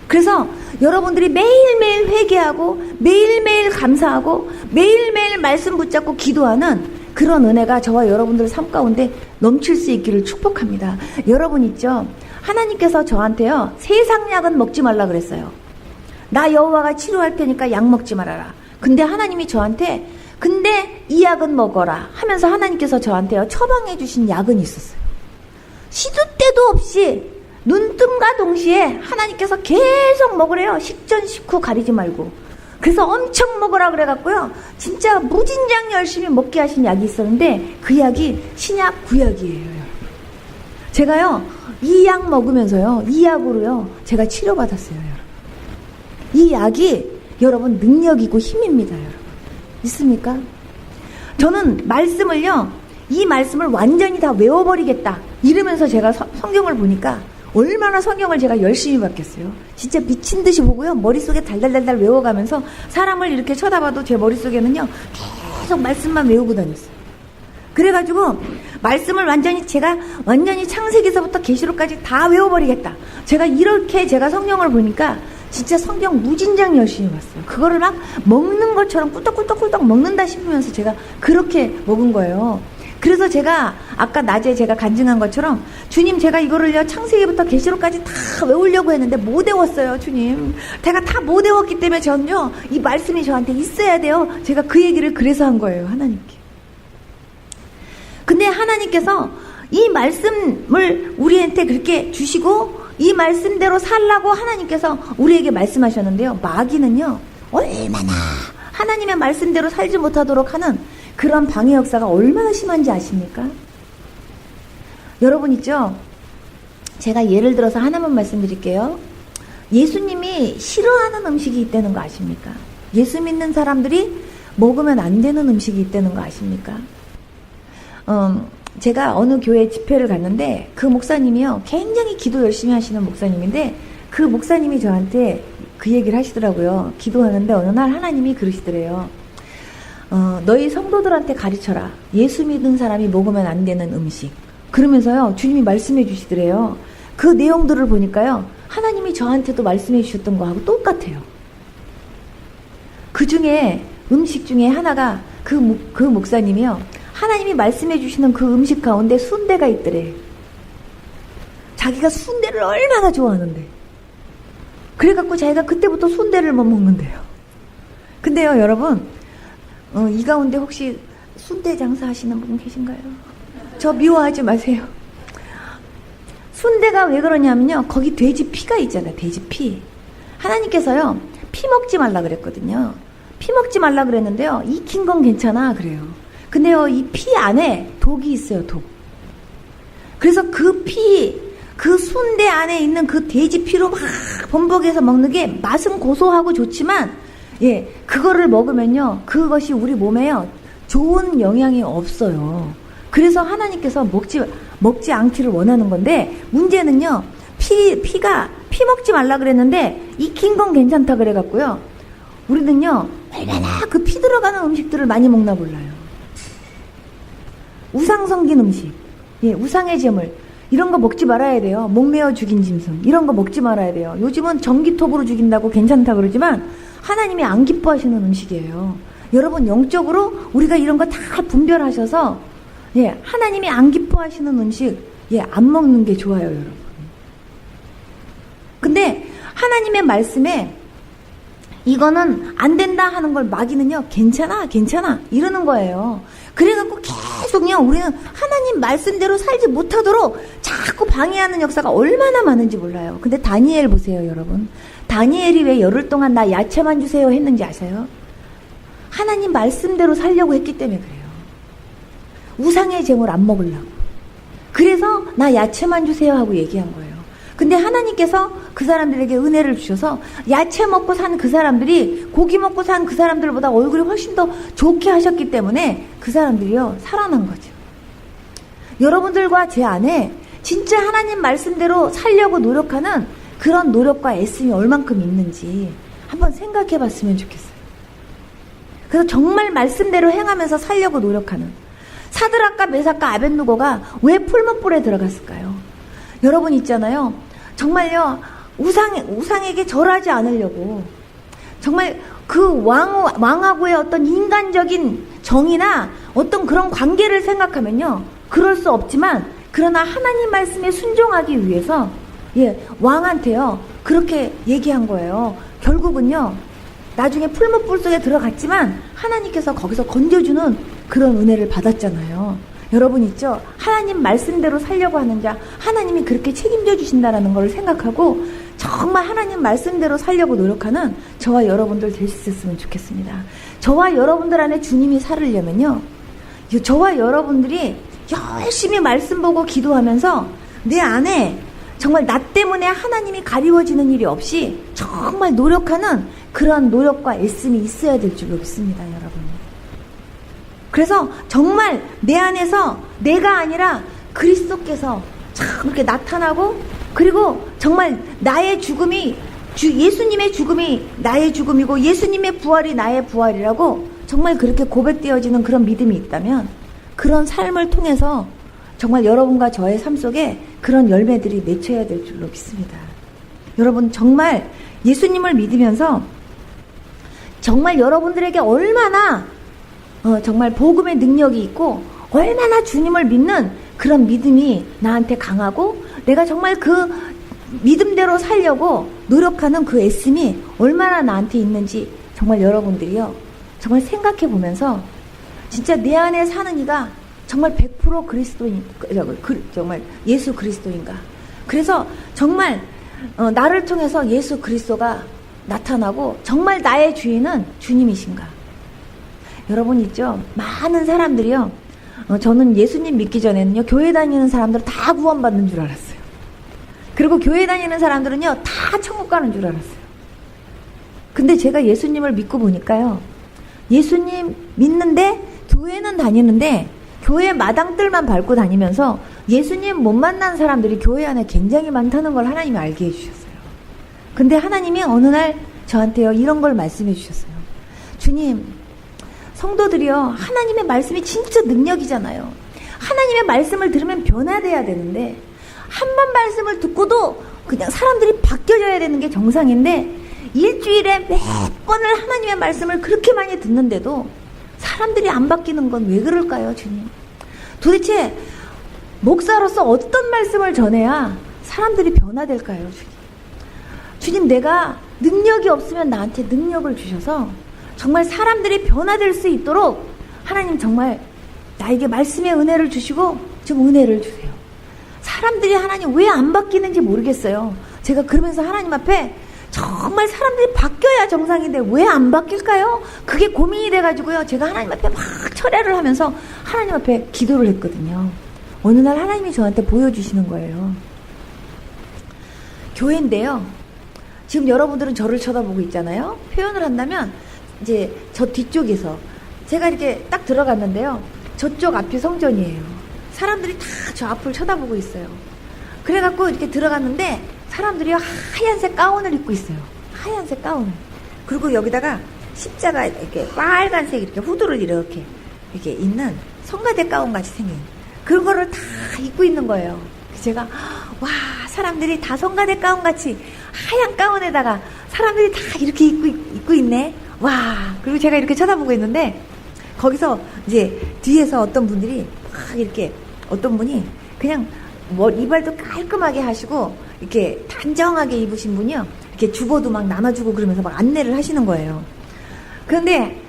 그래서 여러분들이 매일매일 회개하고 매일매일 감사하고 매일매일 말씀 붙잡고 기도하는 그런 은혜가 저와 여러분들 삶 가운데 넘칠 수 있기를 축복합니다. 여러분 있죠? 하나님께서 저한테요, 세상 약은 먹지 말라 그랬어요. 나 여호와가 치료할 테니까 약 먹지 말아라. 근데 하나님이 저한테 근데 이 약은 먹어라 하면서 하나님께서 저한테요, 처방해 주신 약은 있었어요. 시도 때도 없이 눈뜸과 동시에 하나님께서 계속 먹으래요. 식전 식후 가리지 말고. 그래서 엄청 먹으라 그래갖고요, 진짜 무진장 열심히 먹게 하신 약이 있었는데 그 약이 신약 구약이에요. 제가요, 이 약 먹으면서요, 이 약으로요 제가 치료받았어요. 여러분. 이 약이 여러분 능력이고 힘입니다. 여러분 있습니까? 저는 말씀을요, 이 말씀을 완전히 다 외워버리겠다 이러면서 제가 성경을 보니까 얼마나 성경을 제가 열심히 봤겠어요. 진짜 미친 듯이 보고요, 머릿속에 달달달달 외워가면서 사람을 이렇게 쳐다봐도 제 머릿속에는요 계속 말씀만 외우고 다녔어요. 그래가지고 말씀을 제가 완전히 창세기서부터 계시록까지 다 외워버리겠다. 제가 이렇게 제가 성경을 보니까 진짜 성경 무진장 열심히 봤어요. 그거를 막 먹는 것처럼 꿀떡꿀떡꿀떡 먹는다 싶으면서 제가 그렇게 먹은 거예요. 그래서 제가 아까 낮에 제가 간증한 것처럼, 주님 제가 이거를요 창세기부터 계시록까지 다 외우려고 했는데 못 외웠어요. 주님 제가 다 못 외웠기 때문에 저는요 이 말씀이 저한테 있어야 돼요. 제가 그 얘기를 그래서 한 거예요, 하나님께. 근데 하나님께서 이 말씀을 우리한테 그렇게 주시고 이 말씀대로 살라고 하나님께서 우리에게 말씀하셨는데요, 마귀는요 얼마나 하나님의 말씀대로 살지 못하도록 하는 그런 방해 역사가 얼마나 심한지 아십니까? 여러분 있죠? 제가 예를 들어서 하나만 말씀드릴게요. 예수님이 싫어하는 음식이 있다는 거 아십니까? 예수 믿는 사람들이 먹으면 안 되는 음식이 있다는 거 아십니까? 제가 어느 교회 집회를 갔는데 그 목사님이요, 굉장히 기도 열심히 하시는 목사님인데 그 목사님이 저한테 그 얘기를 하시더라고요. 기도하는데 어느 날 하나님이 그러시더래요. 너희 성도들한테 가르쳐라. 예수 믿는 사람이 먹으면 안 되는 음식. 그러면서요, 주님이 말씀해 주시더래요. 그 내용들을 보니까요, 하나님이 저한테도 말씀해 주셨던 거하고 똑같아요. 그 중에 음식 중에 하나가 그 목사님이요, 하나님이 말씀해 주시는 그 음식 가운데 순대가 있더래. 자기가 순대를 얼마나 좋아하는데. 그래갖고 자기가 그때부터 순대를 못 먹는데요. 근데요, 여러분, 이 가운데 혹시 순대 장사 하시는 분 계신가요? 저 미워하지 마세요. 순대가 왜 그러냐면요, 거기 돼지 피가 있잖아요. 돼지 피. 하나님께서요 피 먹지 말라 그랬거든요. 피 먹지 말라 그랬는데요, 익힌 건 괜찮아 그래요. 근데요 이 피 안에 독이 있어요. 독. 그래서 그 순대 안에 있는 그 돼지 피로 막 범벅해서 먹는 게 맛은 고소하고 좋지만, 예, 그거를 먹으면요 그것이 우리 몸에요 좋은 영향이 없어요. 그래서 하나님께서 먹지 않기를 원하는 건데, 문제는요 피 먹지 말라 그랬는데 익힌 건 괜찮다 그래갖고요, 우리는요 얼마나 그 피 들어가는 음식들을 많이 먹나 몰라요. 우상 섬긴 음식, 예, 우상의 제물 이런 거 먹지 말아야 돼요. 목매어 죽인 짐승 이런 거 먹지 말아야 돼요. 요즘은 전기톱으로 죽인다고 괜찮다 그러지만 하나님이 안 기뻐하시는 음식이에요. 여러분 영적으로 우리가 이런 거 다 분별하셔서, 예, 하나님이 안 기뻐하시는 음식, 예, 안 먹는 게 좋아요, 여러분. 근데 하나님의 말씀에 이거는 안 된다 하는 걸 마귀는요 괜찮아 이러는 거예요. 그래갖고 계속요 우리는 하나님 말씀대로 살지 못하도록 자꾸 방해하는 역사가 얼마나 많은지 몰라요. 근데 다니엘 보세요, 여러분. 다니엘이 왜 열흘 동안 나 야채만 주세요 했는지 아세요? 하나님 말씀대로 살려고 했기 때문에 그래요. 우상의 제물 안 먹으려고. 그래서 나 야채만 주세요 하고 얘기한 거예요. 근데 하나님께서 그 사람들에게 은혜를 주셔서 야채 먹고 산 그 사람들이 고기 먹고 산 그 사람들보다 얼굴이 훨씬 더 좋게 하셨기 때문에 그 사람들이요 살아난 거죠. 여러분들과 제 안에 진짜 하나님 말씀대로 살려고 노력하는 그런 노력과 애씀이 얼만큼 있는지 한번 생각해 봤으면 좋겠어요. 그래서 정말 말씀대로 행하면서 살려고 노력하는 사드락과 메삭과 아벳느고가 왜 풀무불에 들어갔을까요? 여러분 있잖아요. 정말요 우상에게 절하지 않으려고 정말 그 왕하고의 어떤 인간적인 정의나 어떤 그런 관계를 생각하면요, 그럴 수 없지만, 그러나 하나님 말씀에 순종하기 위해서 왕한테요 그렇게 얘기한 거예요. 결국은요 나중에 풀무불 속에 들어갔지만 하나님께서 거기서 건져주는 그런 은혜를 받았잖아요. 여러분 있죠? 하나님 말씀대로 살려고 하는 자 하나님이 그렇게 책임져 주신다라는 걸 생각하고 정말 하나님 말씀대로 살려고 노력하는 저와 여러분들 될 수 있었으면 좋겠습니다. 저와 여러분들 안에 주님이 살으려면요, 저와 여러분들이 열심히 말씀 보고 기도하면서 내 안에 정말 나 때문에 하나님이 가리워지는 일이 없이 정말 노력하는 그런 노력과 애씀이 있어야 될 줄로 믿습니다, 여러분. 그래서 정말 내 안에서 내가 아니라 그리스도께서 참 이렇게 나타나고, 그리고 정말 나의 죽음이 예수님의 죽음이 나의 죽음이고 예수님의 부활이 나의 부활이라고 정말 그렇게 고백되어지는 그런 믿음이 있다면, 그런 삶을 통해서 정말 여러분과 저의 삶 속에 그런 열매들이 맺혀야 될 줄로 믿습니다. 여러분 정말 예수님을 믿으면서 정말 여러분들에게 얼마나 정말 복음의 능력이 있고 얼마나 주님을 믿는 그런 믿음이 나한테 강하고 내가 정말 그 믿음대로 살려고 노력하는 그 애씀이 얼마나 나한테 있는지 정말 여러분들이요 정말 생각해 보면서 진짜 내 안에 사는 이가 정말 100% 그리스도인, 정말 예수 그리스도인가. 그래서 정말 나를 통해서 예수 그리스도가 나타나고 정말 나의 주인은 주님이신가. 여러분 있죠? 많은 사람들이요, 저는 예수님 믿기 전에는요 교회 다니는 사람들 다 구원받는 줄 알았어요. 그리고 교회 다니는 사람들은요 다 천국 가는 줄 알았어요. 근데 제가 예수님을 믿고 보니까요, 예수님 믿는데 교회는 다니는데 교회 마당들만 밟고 다니면서 예수님 못 만난 사람들이 교회 안에 굉장히 많다는 걸 하나님이 알게 해주셨어요. 근데 하나님이 어느 날 저한테요 이런 걸 말씀해 주셨어요. 주님, 성도들이요 하나님의 말씀이 진짜 능력이잖아요. 하나님의 말씀을 들으면 변화돼야 되는데 한 번 말씀을 듣고도 그냥 사람들이 바뀌어져야 되는 게 정상인데 일주일에 몇 번을 하나님의 말씀을 그렇게 많이 듣는데도 사람들이 안 바뀌는 건 왜 그럴까요, 주님? 도대체 목사로서 어떤 말씀을 전해야 사람들이 변화될까요, 주님? 주님, 내가 능력이 없으면 나한테 능력을 주셔서 정말 사람들이 변화될 수 있도록 하나님 정말 나에게 말씀의 은혜를 주시고 좀 은혜를 주세요. 사람들이 하나님 왜 안 바뀌는지 모르겠어요. 제가 그러면서 하나님 앞에 정말 사람들이 바뀌어야 정상인데 왜 안 바뀔까요? 그게 고민이 돼가지고요. 제가 하나님 앞에 막 철회를 하면서 하나님 앞에 기도를 했거든요. 어느 날 하나님이 저한테 보여주시는 거예요. 교회인데요. 지금 여러분들은 저를 쳐다보고 있잖아요. 표현을 한다면 이제 저 뒤쪽에서 제가 이렇게 딱 들어갔는데요. 저쪽 앞이 성전이에요. 사람들이 다 저 앞을 쳐다보고 있어요. 그래갖고 이렇게 들어갔는데 사람들이 하얀색 가운을 입고 있어요. 하얀색 가운을. 그리고 여기다가 십자가 이렇게 빨간색 이렇게 후드를 이렇게 있는 성가대 가운 같이 생긴 그런 거를 다 입고 있는 거예요. 제가 와, 사람들이 다 성가대 가운 같이 하얀 가운에다가 사람들이 다 이렇게 입고 있네. 와. 그리고 제가 이렇게 쳐다보고 있는데 거기서 이제 뒤에서 어떤 분들이 막 이렇게 어떤 분이 그냥 이발도 깔끔하게 하시고 이렇게 단정하게 입으신 분이요. 이렇게 주보도 막 나눠주고 그러면서 막 안내를 하시는 거예요. 그런데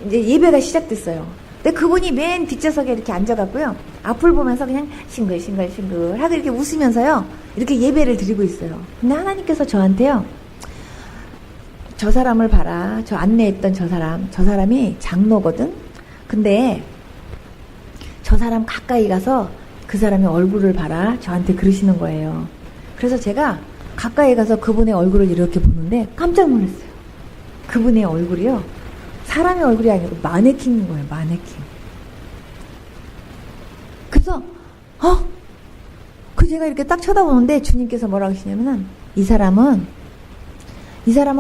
이제 예배가 시작됐어요. 근데 그분이 맨 뒷좌석에 이렇게 앉아갖고요. 앞을 보면서 그냥 싱글싱글싱글 하고 이렇게 웃으면서요. 이렇게 예배를 드리고 있어요. 근데 하나님께서 저한테요. 저 사람을 봐라. 저 안내했던 저 사람이 장로거든. 근데 저 사람 가까이 가서 그 사람의 얼굴을 봐라. 저한테 그러시는 거예요. 그래서 제가 가까이 가서 그분의 얼굴을 이렇게 보는데 깜짝 놀랐어요. 그분의 얼굴이요. 사람의 얼굴이 아니고 마네킹인 거예요. 마네킹. 그래서 그 제가 이렇게 딱 쳐다보는데 주님께서 뭐라고 하시냐면은 이 사람은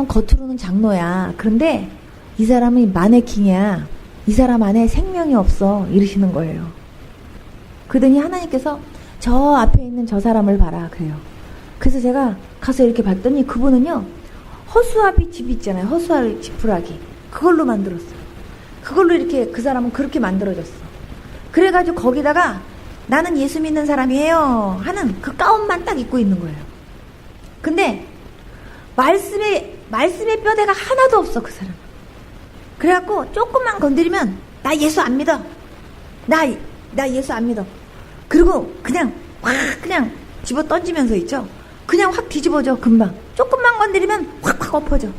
겉으로는 장로야. 그런데 이 사람이 마네킹이야. 이 사람 안에 생명이 없어. 이러시는 거예요. 그러더니 하나님께서 저 앞에 있는 저 사람을 봐라. 그래요. 그래서 제가 가서 이렇게 봤더니 그분은요. 허수아비 집 있잖아요. 허수아비 지푸라기. 그걸로 만들었어요. 그걸로 이렇게 그 사람은 그렇게 만들어졌어. 그래가지고 거기다가 나는 예수 믿는 사람이에요 하는 그 가운만 딱 입고 있는 거예요. 근데 말씀의 뼈대가 하나도 없어, 그 사람. 그래갖고 조금만 건드리면 나 예수 안 믿어. 나 예수 안 믿어. 그리고 그냥 확 그냥 집어 던지면서 있죠. 그냥 확 뒤집어져, 금방. 조금만 건드리면 확 엎어져.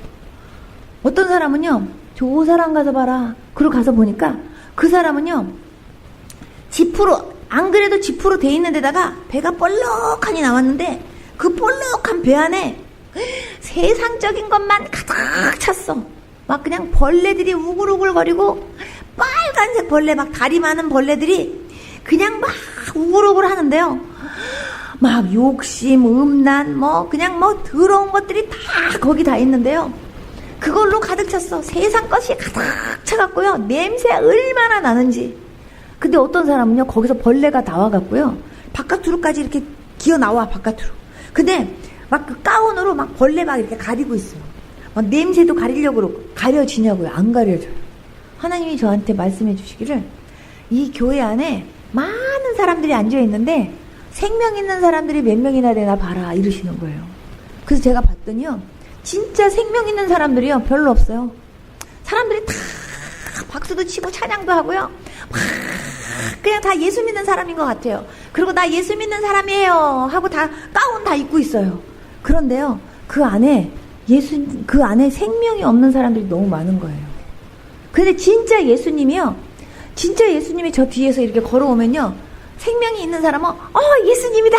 어떤 사람은요, 저 사람 가서 봐라. 그리고 가서 보니까 그 사람은요, 안 그래도 지프로 돼 있는 데다가 배가 볼록하니 나왔는데 그 볼록한 배 안에 세상적인 것만 가득 찼어. 막 그냥 벌레들이 우글우글거리고 빨간색 벌레, 막 다리 많은 벌레들이 그냥 막 우글우글 하는데요. 막 욕심, 음란, 그냥 더러운 것들이 다 거기 다 있는데요. 그걸로 가득 찼어. 세상 것이 가득 차갖고요. 냄새 얼마나 나는지. 근데 어떤 사람은요, 거기서 벌레가 나와갖고요. 바깥으로까지 이렇게 기어 나와, 바깥으로. 근데 막 그 가운으로 막 벌레 막 이렇게 가리고 있어요. 막 냄새도 가리려고 그러고. 가려지냐고요? 안 가려져요. 하나님이 저한테 말씀해 주시기를, 이 교회 안에 많은 사람들이 앉아있는데 생명 있는 사람들이 몇 명이나 되나 봐라, 이러시는 거예요. 그래서 제가 봤더니요, 진짜 생명 있는 사람들이요, 별로 없어요. 사람들이 다 박수도 치고 찬양도 하고요, 막 그냥 다 예수 믿는 사람인 것 같아요. 그리고 나 예수 믿는 사람이에요 하고 다 가운 다 입고 있어요. 그런데요, 그 안에 생명이 없는 사람들이 너무 많은 거예요. 근데 진짜 예수님이요, 진짜 예수님이 저 뒤에서 이렇게 걸어오면요, 생명이 있는 사람은 예수님이다.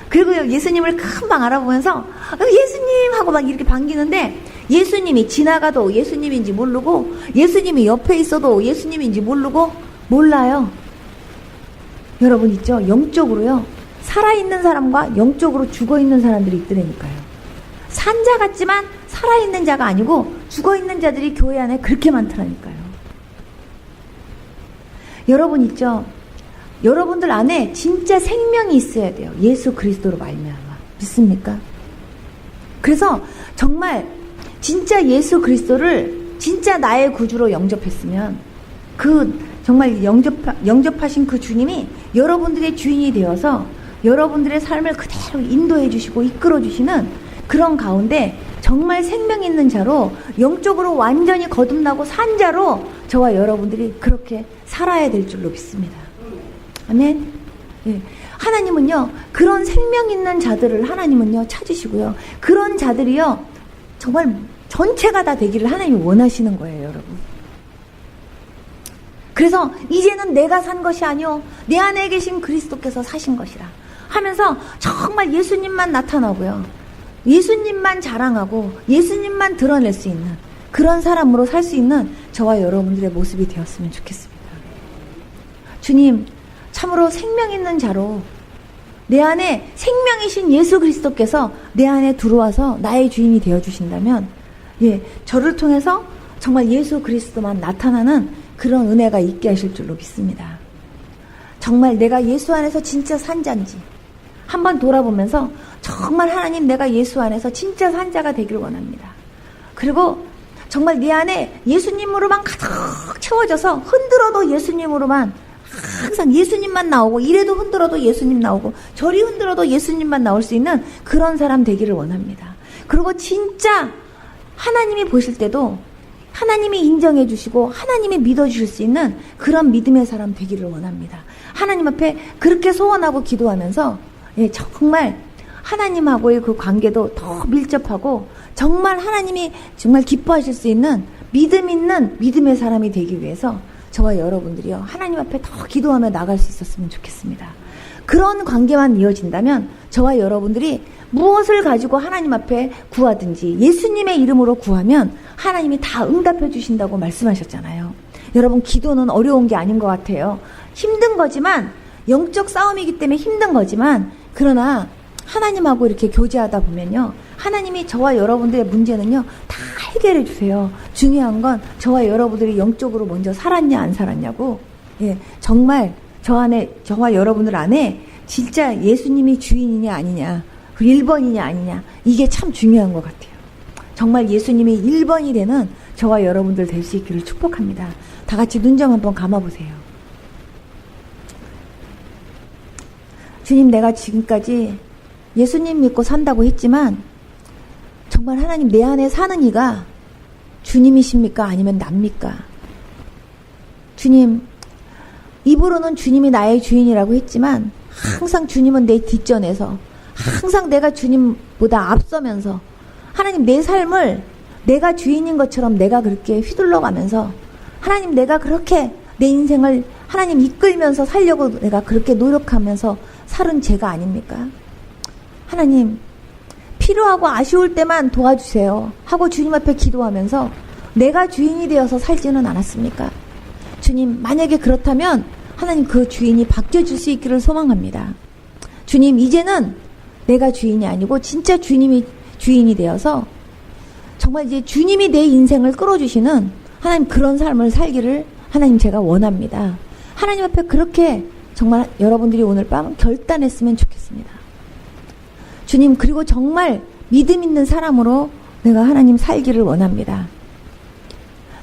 그리고 예수님을 금방 알아보면서 예수님 하고 막 이렇게 반기는데, 예수님이 지나가도 예수님인지 모르고, 예수님이 옆에 있어도 예수님인지 모르고, 몰라요. 여러분 있죠? 영적으로요, 살아있는 사람과 영적으로 죽어있는 사람들이 있더라니까요. 산자 같지만 살아있는 자가 아니고 죽어있는 자들이 교회 안에 그렇게 많더라니까요. 여러분 있죠? 여러분들 안에 진짜 생명이 있어야 돼요. 예수 그리스도로 말미암아. 믿습니까? 그래서 정말 진짜 예수 그리스도를 진짜 나의 구주로 영접했으면, 정말 영접하신 그 주님이 여러분들의 주인이 되어서 여러분들의 삶을 그대로 인도해 주시고 이끌어 주시는 그런 가운데 정말 생명 있는 자로, 영적으로 완전히 거듭나고 산 자로 저와 여러분들이 그렇게 살아야 될 줄로 믿습니다. 아멘. 예. 하나님은요, 그런 생명 있는 자들을 하나님은요 찾으시고요, 그런 자들이요 정말 전체가 다 되기를 하나님이 원하시는 거예요, 여러분. 그래서 이제는 내가 산 것이 아니오, 내 안에 계신 그리스도께서 사신 것이라 하면서 정말 예수님만 나타나고요, 예수님만 자랑하고 예수님만 드러낼 수 있는 그런 사람으로 살 수 있는 저와 여러분들의 모습이 되었으면 좋겠습니다. 주님, 참으로 생명 있는 자로 내 안에 생명이신 예수 그리스도께서 내 안에 들어와서 나의 주인이 되어주신다면, 저를 통해서 정말 예수 그리스도만 나타나는 그런 은혜가 있게 하실 줄로 믿습니다. 정말 내가 예수 안에서 진짜 산자인지 한번 돌아보면서 정말 하나님, 내가 예수 안에서 진짜 산자가 되길 원합니다. 그리고 정말 내 안에 예수님으로만 가득 채워져서 흔들어도 예수님으로만, 항상 예수님만 나오고, 이래도 흔들어도 예수님 나오고, 저리 흔들어도 예수님만 나올 수 있는 그런 사람 되기를 원합니다. 그리고 진짜 하나님이 보실 때도 하나님이 인정해 주시고 하나님이 믿어주실 수 있는 그런 믿음의 사람 되기를 원합니다. 하나님 앞에 그렇게 소원하고 기도하면서 정말 하나님하고의 그 관계도 더 밀접하고, 정말 하나님이 정말 기뻐하실 수 있는 믿음 있는 믿음의 사람이 되기 위해서 저와 여러분들이요, 하나님 앞에 더 기도하며 나갈 수 있었으면 좋겠습니다. 그런 관계만 이어진다면 저와 여러분들이 무엇을 가지고 하나님 앞에 구하든지 예수님의 이름으로 구하면 하나님이 다 응답해 주신다고 말씀하셨잖아요. 여러분, 기도는 어려운 게 아닌 것 같아요. 힘든 거지만, 영적 싸움이기 때문에 힘든 거지만, 그러나 하나님하고 이렇게 교제하다 보면요, 하나님이 저와 여러분들의 문제는요 다 해결해 주세요. 중요한 건 저와 여러분들이 영적으로 먼저 살았냐 안 살았냐고. 정말 저와 여러분들 안에 진짜 예수님이 주인이냐 아니냐, 1번이냐 아니냐, 이게 참 중요한 것 같아요. 정말 예수님이 1번이 되는 저와 여러분들 될 수 있기를 축복합니다. 다 같이 눈 좀 한번 감아보세요. 주님, 내가 지금까지 예수님 믿고 산다고 했지만 정말 하나님 내 안에 사는 이가 주님이십니까? 아니면 납니까? 주님, 입으로는 주님이 나의 주인이라고 했지만 항상 주님은 내 뒷전에서 항상 내가 주님보다 앞서면서 하나님 내 삶을 내가 주인인 것처럼 내가 그렇게 휘둘러가면서 하나님 내가 그렇게 내 인생을 하나님 이끌면서 살려고 내가 그렇게 노력하면서 살은 죄가 아닙니까? 하나님, 필요하고 아쉬울 때만 도와주세요 하고 주님 앞에 기도하면서 내가 주인이 되어서 살지는 않았습니까? 주님, 만약에 그렇다면 하나님 그 주인이 바뀌어질 수 있기를 소망합니다. 주님, 이제는 내가 주인이 아니고 진짜 주님이 주인이 되어서 정말 이제 주님이 내 인생을 끌어주시는 하나님 그런 삶을 살기를 하나님 제가 원합니다. 하나님 앞에 그렇게 정말 여러분들이 오늘 밤 결단했으면 좋겠습니다. 주님, 그리고 정말 믿음 있는 사람으로 내가 하나님 살기를 원합니다.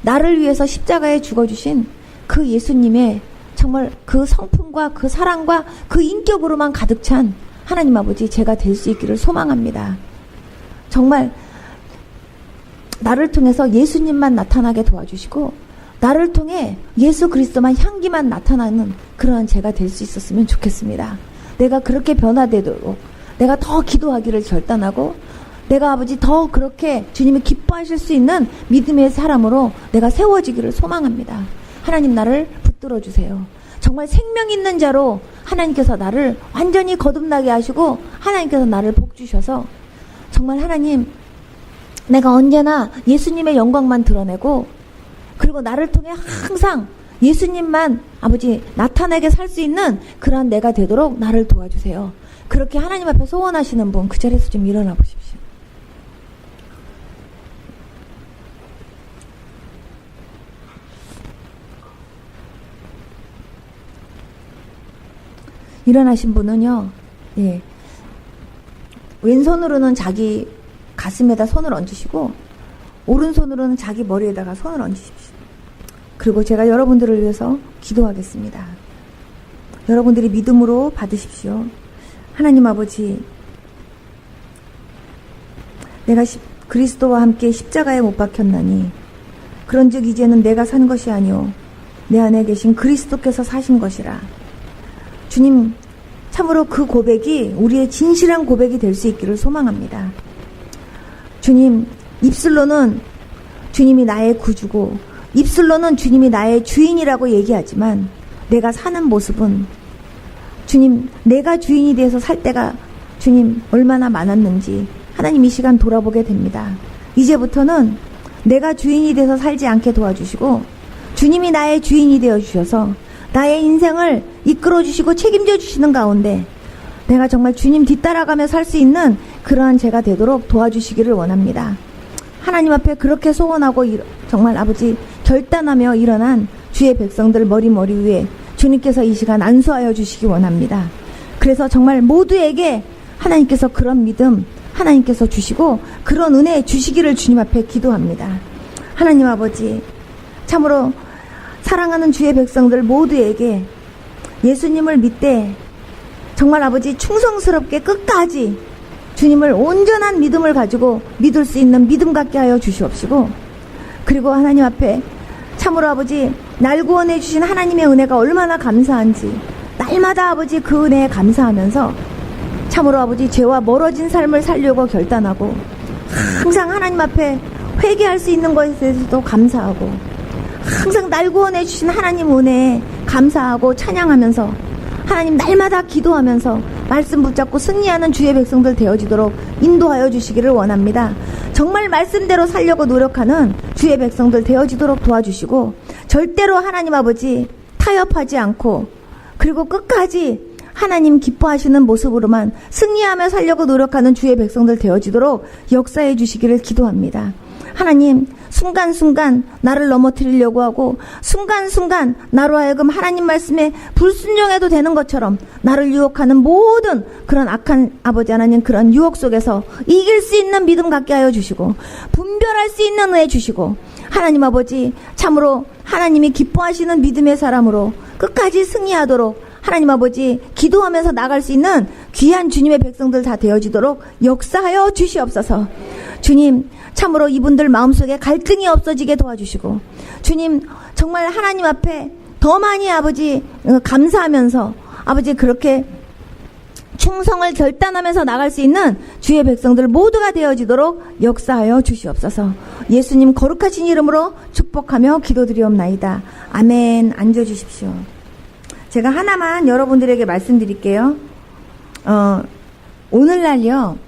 나를 위해서 십자가에 죽어주신 그 예수님의 정말 그 성품과 그 사랑과 그 인격으로만 가득 찬 하나님 아버지 제가 될 수 있기를 소망합니다. 정말 나를 통해서 예수님만 나타나게 도와주시고 나를 통해 예수 그리스도만 향기만 나타나는 그러한 제가 될 수 있었으면 좋겠습니다. 내가 그렇게 변화되도록 내가 더 기도하기를 결단하고 내가 아버지 더 그렇게 주님이 기뻐하실 수 있는 믿음의 사람으로 내가 세워지기를 소망합니다. 하나님 나를 붙들어 주세요. 정말 생명 있는 자로 하나님께서 나를 완전히 거듭나게 하시고 하나님께서 나를 복 주셔서 정말 하나님 내가 언제나 예수님의 영광만 드러내고 그리고 나를 통해 항상 예수님만 아버지 나타나게 살 수 있는 그러한 내가 되도록 나를 도와주세요. 그렇게 하나님 앞에 소원하시는 분 그 자리에서 좀 일어나 보십시오. 일어나신 분은요, 예, 왼손으로는 자기 가슴에다 손을 얹으시고 오른손으로는 자기 머리에다가 손을 얹으십시오. 그리고 제가 여러분들을 위해서 기도하겠습니다. 여러분들이 믿음으로 받으십시오. 하나님 아버지, 내가 그리스도와 함께 십자가에 못 박혔나니 그런즉 이제는 내가 산 것이 아니오 내 안에 계신 그리스도께서 사신 것이라. 주님, 참으로 그 고백이 우리의 진실한 고백이 될 수 있기를 소망합니다. 주님, 입술로는 주님이 나의 구주고 입술로는 주님이 나의 주인이라고 얘기하지만 내가 사는 모습은 주님, 내가 주인이 돼서 살 때가 주님 얼마나 많았는지 하나님 이 시간 돌아보게 됩니다. 이제부터는 내가 주인이 돼서 살지 않게 도와주시고 주님이 나의 주인이 되어 주셔서 나의 인생을 이끌어 주시고 책임져 주시는 가운데 내가 정말 주님 뒤따라가며 살 수 있는 그러한 제가 되도록 도와주시기를 원합니다. 하나님 앞에 그렇게 소원하고 정말 아버지 결단하며 일어난 주의 백성들 머리 위에 주님께서 이 시간 안수하여 주시기 원합니다. 그래서 정말 모두에게 하나님께서 그런 믿음 하나님께서 주시고 그런 은혜 주시기를 주님 앞에 기도합니다. 하나님 아버지, 참으로 사랑하는 주의 백성들 모두에게 예수님을 믿되 정말 아버지 충성스럽게 끝까지 주님을 온전한 믿음을 가지고 믿을 수 있는 믿음 갖게 하여 주시옵시고 그리고 하나님 앞에 참으로 아버지 날 구원해 주신 하나님의 은혜가 얼마나 감사한지 날마다 아버지 그 은혜에 감사하면서 참으로 아버지 죄와 멀어진 삶을 살려고 결단하고 항상 하나님 앞에 회개할 수 있는 것에 대해서도 감사하고 항상 날 구원해 주신 하나님 은혜에 감사하고 찬양하면서 하나님 날마다 기도하면서 말씀 붙잡고 승리하는 주의 백성들 되어지도록 인도하여 주시기를 원합니다. 정말 말씀대로 살려고 노력하는 주의 백성들 되어지도록 도와주시고 절대로 하나님 아버지 타협하지 않고 그리고 끝까지 하나님 기뻐하시는 모습으로만 승리하며 살려고 노력하는 주의 백성들 되어지도록 역사해 주시기를 기도합니다. 하나님 순간순간 나를 넘어뜨리려고 하고 순간순간 나로 하여금 하나님 말씀에 불순종해도 되는 것처럼 나를 유혹하는 모든 그런 악한 아버지 하나님 그런 유혹 속에서 이길 수 있는 믿음 갖게 하여 주시고 분별할 수 있는 은혜 주시고 하나님 아버지 참으로 하나님이 기뻐하시는 믿음의 사람으로 끝까지 승리하도록 하나님 아버지 기도하면서 나갈 수 있는 귀한 주님의 백성들 다 되어지도록 역사하여 주시옵소서. 주님 참으로 이분들 마음속에 갈등이 없어지게 도와주시고 주님 정말 하나님 앞에 더 많이 아버지 감사하면서 아버지 그렇게 충성을 결단하면서 나갈 수 있는 주의 백성들 모두가 되어지도록 역사하여 주시옵소서. 예수님 거룩하신 이름으로 축복하며 기도드리옵나이다. 아멘. 앉아주십시오. 제가 하나만 여러분들에게 말씀드릴게요. 오늘날요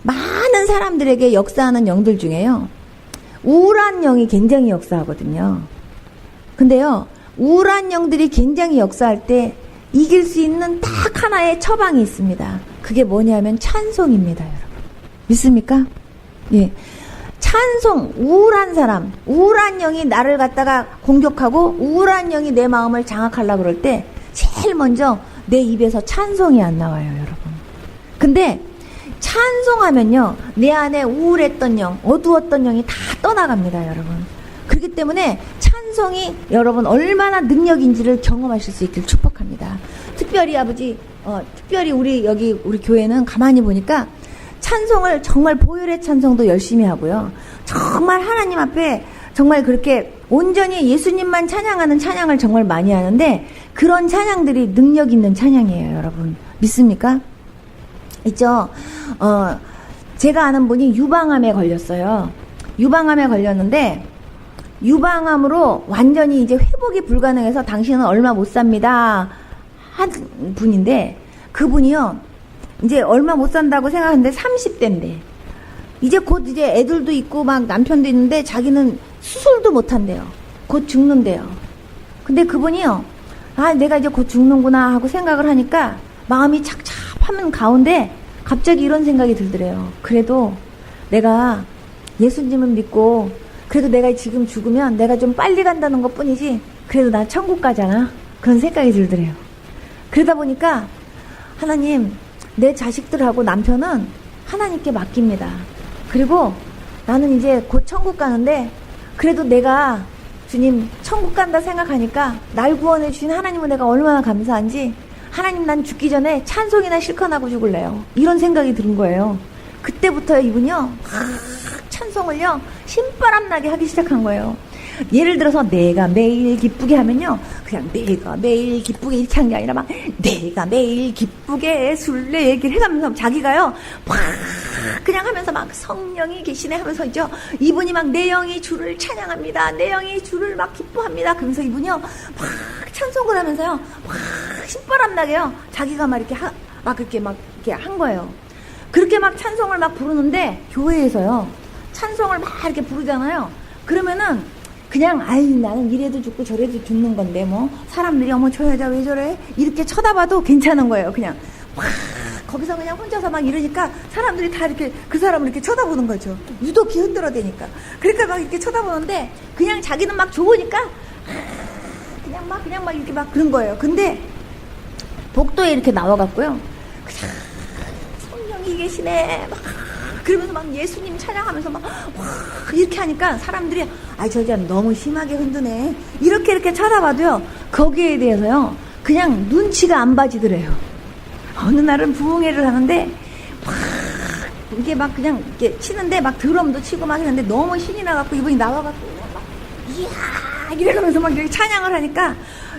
많은 사람들에게 역사하는 영들 중에요 우울한 영이 굉장히 역사하거든요. 근데요 우울한 영들이 굉장히 역사할 때 이길 수 있는 딱 하나의 처방이 있습니다. 그게 뭐냐면 찬송입니다. 여러분 믿습니까? 예, 찬송. 우울한 사람, 우울한 영이 나를 갖다가 공격하고 우울한 영이 내 마음을 장악하려고 그럴 때 제일 먼저 내 입에서 찬송이 안 나와요. 여러분 근데 찬송하면요 내 안에 우울했던 영, 어두웠던 영이 다 떠나갑니다. 여러분 그렇기 때문에 찬송이 여러분 얼마나 능력인지를 경험하실 수 있길 축복합니다. 특별히 아버지 특별히 우리 교회는 가만히 보니까 찬송을 정말 보혈의 찬송도 열심히 하고요 정말 하나님 앞에 정말 그렇게 온전히 예수님만 찬양하는 찬양을 정말 많이 하는데 그런 찬양들이 능력 있는 찬양이에요. 여러분 믿습니까? 있죠. 제가 아는 분이 유방암에 걸렸어요. 유방암에 걸렸는데 유방암으로 완전히 이제 회복이 불가능해서 당신은 얼마 못 삽니다 한 분인데 그분이요 이제 얼마 못 산다고 생각하는데 30대인데 이제 곧 이제 애들도 있고 막 남편도 있는데 자기는 수술도 못 한대요. 곧 죽는데요. 근데 그분이요 내가 이제 곧 죽는구나 하고 생각을 하니까 마음이 착잡하는 가운데 갑자기 이런 생각이 들더래요. 그래도 내가 예수님을 믿고 그래도 내가 지금 죽으면 내가 좀 빨리 간다는 것 뿐이지 그래도 나 천국 가잖아. 그런 생각이 들더래요. 그러다 보니까 하나님 내 자식들하고 남편은 하나님께 맡깁니다. 그리고 나는 이제 곧 천국 가는데 그래도 내가 주님 천국 간다 생각하니까 날 구원해 주신 하나님은 내가 얼마나 감사한지 하나님 난 죽기 전에 찬송이나 실컷 하고 죽을래요. 이런 생각이 드는 거예요. 그때부터 이분이요 막 찬송을요 신바람 나게 하기 시작한 거예요. 예를 들어서 내가 매일 기쁘게 하면요 그냥 내가 매일 기쁘게 이렇게 한 게 아니라 막 내가 매일 기쁘게 술래기를 해가면서 자기가요 막 그냥 하면서 막 성령이 계시네 하면서 있죠. 이분이 막 내 영이 주를 찬양합니다. 내 영이 주를 막 기뻐합니다. 그러면서 이분이요 막 찬송을 하면서요 막 신바람 나게요 자기가 막 이렇게 막 그렇게 막 이렇게 한 거예요. 그렇게 막 찬송을 막 부르는데 교회에서요 찬송을 막 이렇게 부르잖아요. 그러면은 그냥 나는 이래도 죽고 저래도 죽는 건데 뭐 사람들이 어머 저 여자 왜 저래 이렇게 쳐다봐도 괜찮은 거예요. 그냥 막 거기서 그냥 혼자서 막 이러니까 사람들이 다 이렇게 그 사람을 이렇게 쳐다보는 거죠. 유독히 흔들어대니까. 그러니까 막 이렇게 쳐다보는데 그냥 자기는 막 좋으니까 그냥 막 이렇게 막 그런 거예요. 근데 복도에 이렇게 나와갖고요. 그냥 성령이 계시네 막 그러면서 막 예수님 찬양하면서 막 이렇게 하니까 사람들이 저 여자 너무 심하게 흔드네 이렇게 쳐다봐도요 거기에 대해서요 그냥 눈치가 안 봐지더래요. 어느 날은 부흥회를 하는데 막 이게 막 그냥 이렇게 치는데 막 드럼도 치고 막 했는데 너무 신이 나갖고 이분이 나와갖고 막 이야 이러면서 막 이렇게 찬양을 하니까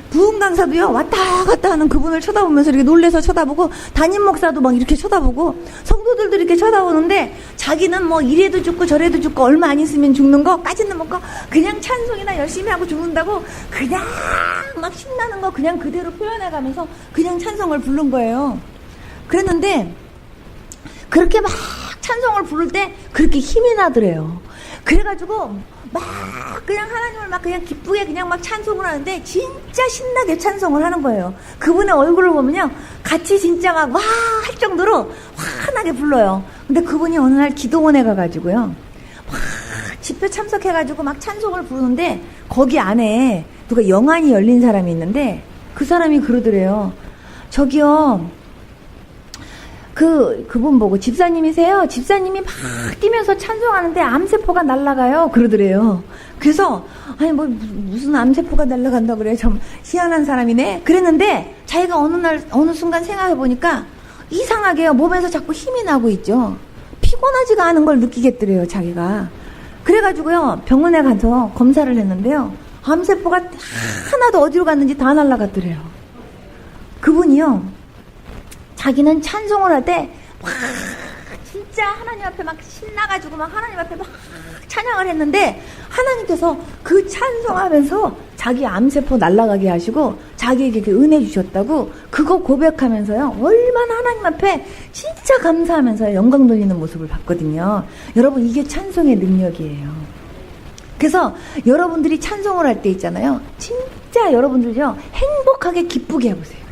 부흥 강사도요 왔다 갔다 하는 그분을 쳐다보면서 이렇게 놀래서 쳐다보고 담임 목사도 막 이렇게 쳐다보고 성도들도 이렇게 쳐다보는데 자기는 뭐 이래도 죽고 저래도 죽고 얼마 안 있으면 죽는 거까지는 먹고 그냥 찬송이나 열심히 하고 죽는다고 그냥 막 신나는 거 그냥 그대로 표현해가면서 그냥 찬송을 부른 거예요. 그랬는데 그렇게 막 찬송을 부를 때 그렇게 힘이 나더래요. 그래가지고 막 그냥 하나님을 막 그냥 기쁘게 그냥 막 찬송을 하는데 진짜 신나게 찬송을 하는 거예요. 그분의 얼굴을 보면요 같이 진짜 막 와 할 정도로 환하게 불러요. 근데 그분이 어느 날 기도원에 가가지고요 막 집회 참석해가지고 막 찬송을 부르는데 거기 안에 누가 영안이 열린 사람이 있는데 그 사람이 그러더래요. 저기요, 그분 보고 집사님이세요? 집사님이 막 뛰면서 찬송하는데 암세포가 날아가요. 그러더래요. 그래서 아니 뭐 무슨 암세포가 날아간다 그래요. 좀 희한한 사람이네. 그랬는데 자기가 어느 순간 생각해 보니까 이상하게요. 몸에서 자꾸 힘이 나고 있죠. 피곤하지가 않은 걸 느끼겠더래요. 자기가. 그래가지고요 병원에 가서 검사를 했는데요. 암세포가 하나도 어디로 갔는지 다 날아갔더래요. 그분이요. 자기는 찬송을 할 때 막 진짜 하나님 앞에 막 신나가지고 막 하나님 앞에 막 찬양을 했는데 하나님께서 그 찬송하면서 자기 암세포 날아가게 하시고 자기에게 은혜 주셨다고 그거 고백하면서요. 얼마나 하나님 앞에 진짜 감사하면서 영광 돌리는 모습을 봤거든요. 여러분 이게 찬송의 능력이에요. 그래서 여러분들이 찬송을 할 때 있잖아요. 진짜 여러분들요. 행복하게 기쁘게 해보세요.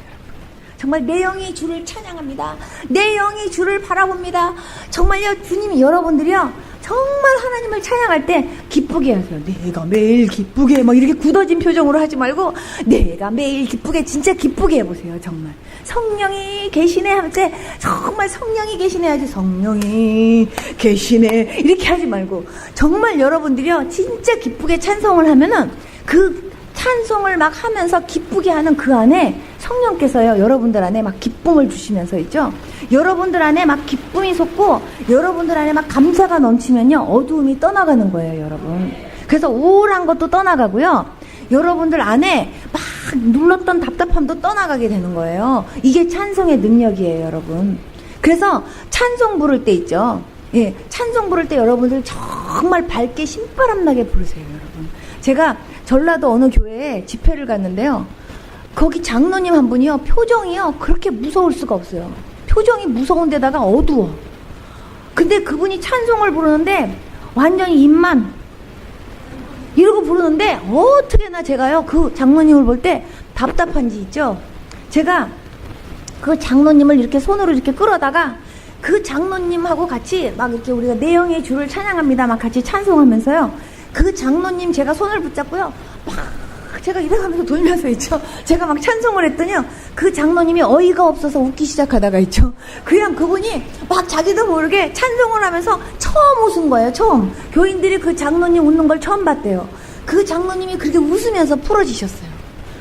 정말 내 영이 주를 찬양합니다. 내 영이 주를 바라봅니다. 정말요, 주님이 여러분들이요, 정말 하나님을 찬양할 때 기쁘게 하세요. 내가 매일 기쁘게, 막 이렇게 굳어진 표정으로 하지 말고, 내가 매일 기쁘게, 진짜 기쁘게 해보세요, 정말. 성령이 계시네 할 때, 정말 성령이 계시네 하지, 성령이 계시네, 이렇게 하지 말고, 정말 여러분들이요, 진짜 기쁘게 찬송을 하면은, 그 찬송을 막 하면서 기쁘게 하는 그 안에 성령께서요 여러분들 안에 막 기쁨을 주시면서 있죠. 여러분들 안에 막 기쁨이 솟고 여러분들 안에 막 감사가 넘치면요 어두움이 떠나가는 거예요, 여러분. 그래서 우울한 것도 떠나가고요. 여러분들 안에 막 눌렀던 답답함도 떠나가게 되는 거예요. 이게 찬송의 능력이에요, 여러분. 그래서 찬송 부를 때 있죠. 예, 찬송 부를 때 여러분들 정말 밝게 신바람나게 부르세요, 여러분. 제가 전라도 어느 교회에 집회를 갔는데요. 거기 장로님 한 분이요. 표정이요. 그렇게 무서울 수가 없어요. 표정이 무서운 데다가 어두워. 근데 그분이 찬송을 부르는데 완전히 입만 이러고 부르는데 어떻게나 제가요. 그 장로님을 볼 때 답답한지 있죠. 제가 그 장로님을 이렇게 손으로 이렇게 끌어다가 그 장로님하고 같이 막 이렇게 우리가 내 영의 주를 찬양합니다. 막 같이 찬송하면서요. 그 장로님 제가 손을 붙잡고요. 막 제가 이래가면서 돌면서 있죠. 제가 막 찬송을 했더니요. 그 장로님이 어이가 없어서 웃기 시작하다가 있죠. 그냥 그분이 막 자기도 모르게 찬송을 하면서 처음 웃은 거예요. 처음. 교인들이 그 장로님 웃는 걸 처음 봤대요. 그 장로님이 그렇게 웃으면서 풀어지셨어요.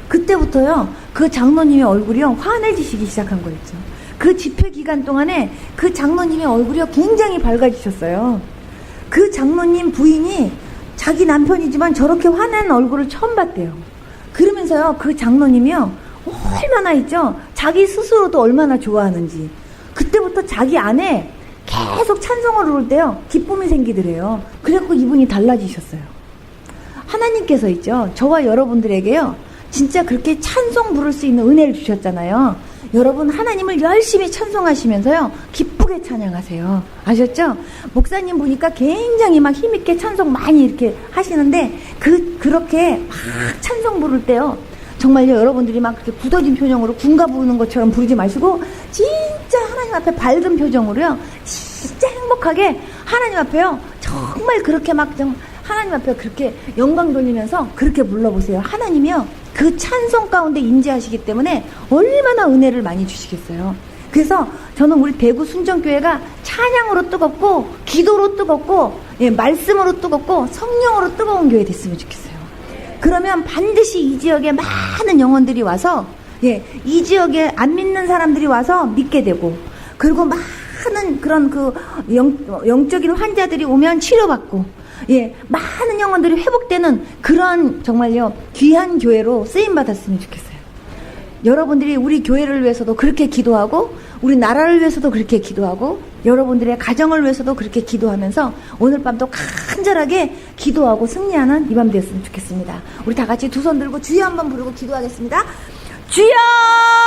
그때부터요. 그 장로님의 얼굴이요. 환해지시기 시작한 거였죠. 그 집회 기간 동안에 그 장로님의 얼굴이요. 굉장히 밝아지셨어요. 그 장로님 부인이 자기 남편이지만 저렇게 화난 얼굴을 처음 봤대요. 그러면서요, 그 장로님이요, 얼마나 있죠? 자기 스스로도 얼마나 좋아하는지. 그때부터 자기 안에 계속 찬송을 부를 때요, 기쁨이 생기더래요. 그래갖고 이분이 달라지셨어요. 하나님께서 있죠, 저와 여러분들에게요, 진짜 그렇게 찬송 부를 수 있는 은혜를 주셨잖아요. 여러분 하나님을 열심히 찬송하시면서요 기쁘게 찬양하세요. 아셨죠? 목사님 보니까 굉장히 막 힘있게 찬송 많이 이렇게 하시는데 그렇게 막 찬송 부를 때요 정말요 여러분들이 막 그렇게 굳어진 표정으로 군가 부르는 것처럼 부르지 마시고 진짜 하나님 앞에 밝은 표정으로요 진짜 행복하게 하나님 앞에요 정말 그렇게 막 좀 하나님 앞에 그렇게 영광 돌리면서 그렇게 불러보세요. 하나님이요 그 찬송 가운데 임재하시기 때문에 얼마나 은혜를 많이 주시겠어요. 그래서 저는 우리 대구 순정교회가 찬양으로 뜨겁고 기도로 뜨겁고 예, 말씀으로 뜨겁고 성령으로 뜨거운 교회 됐으면 좋겠어요. 그러면 반드시 이 지역에 많은 영혼들이 와서 예, 이 지역에 안 믿는 사람들이 와서 믿게 되고 그리고 많은 그런 그 영적인 환자들이 오면 치료받고 예, 많은 영혼들이 회복되는 그런 정말요 귀한 교회로 쓰임받았으면 좋겠어요. 여러분들이 우리 교회를 위해서도 그렇게 기도하고 우리 나라를 위해서도 그렇게 기도하고 여러분들의 가정을 위해서도 그렇게 기도하면서 오늘 밤도 간절하게 기도하고 승리하는 이 밤 되었으면 좋겠습니다. 우리 다 같이 두 손 들고 주여 한번 부르고 기도하겠습니다. 주여!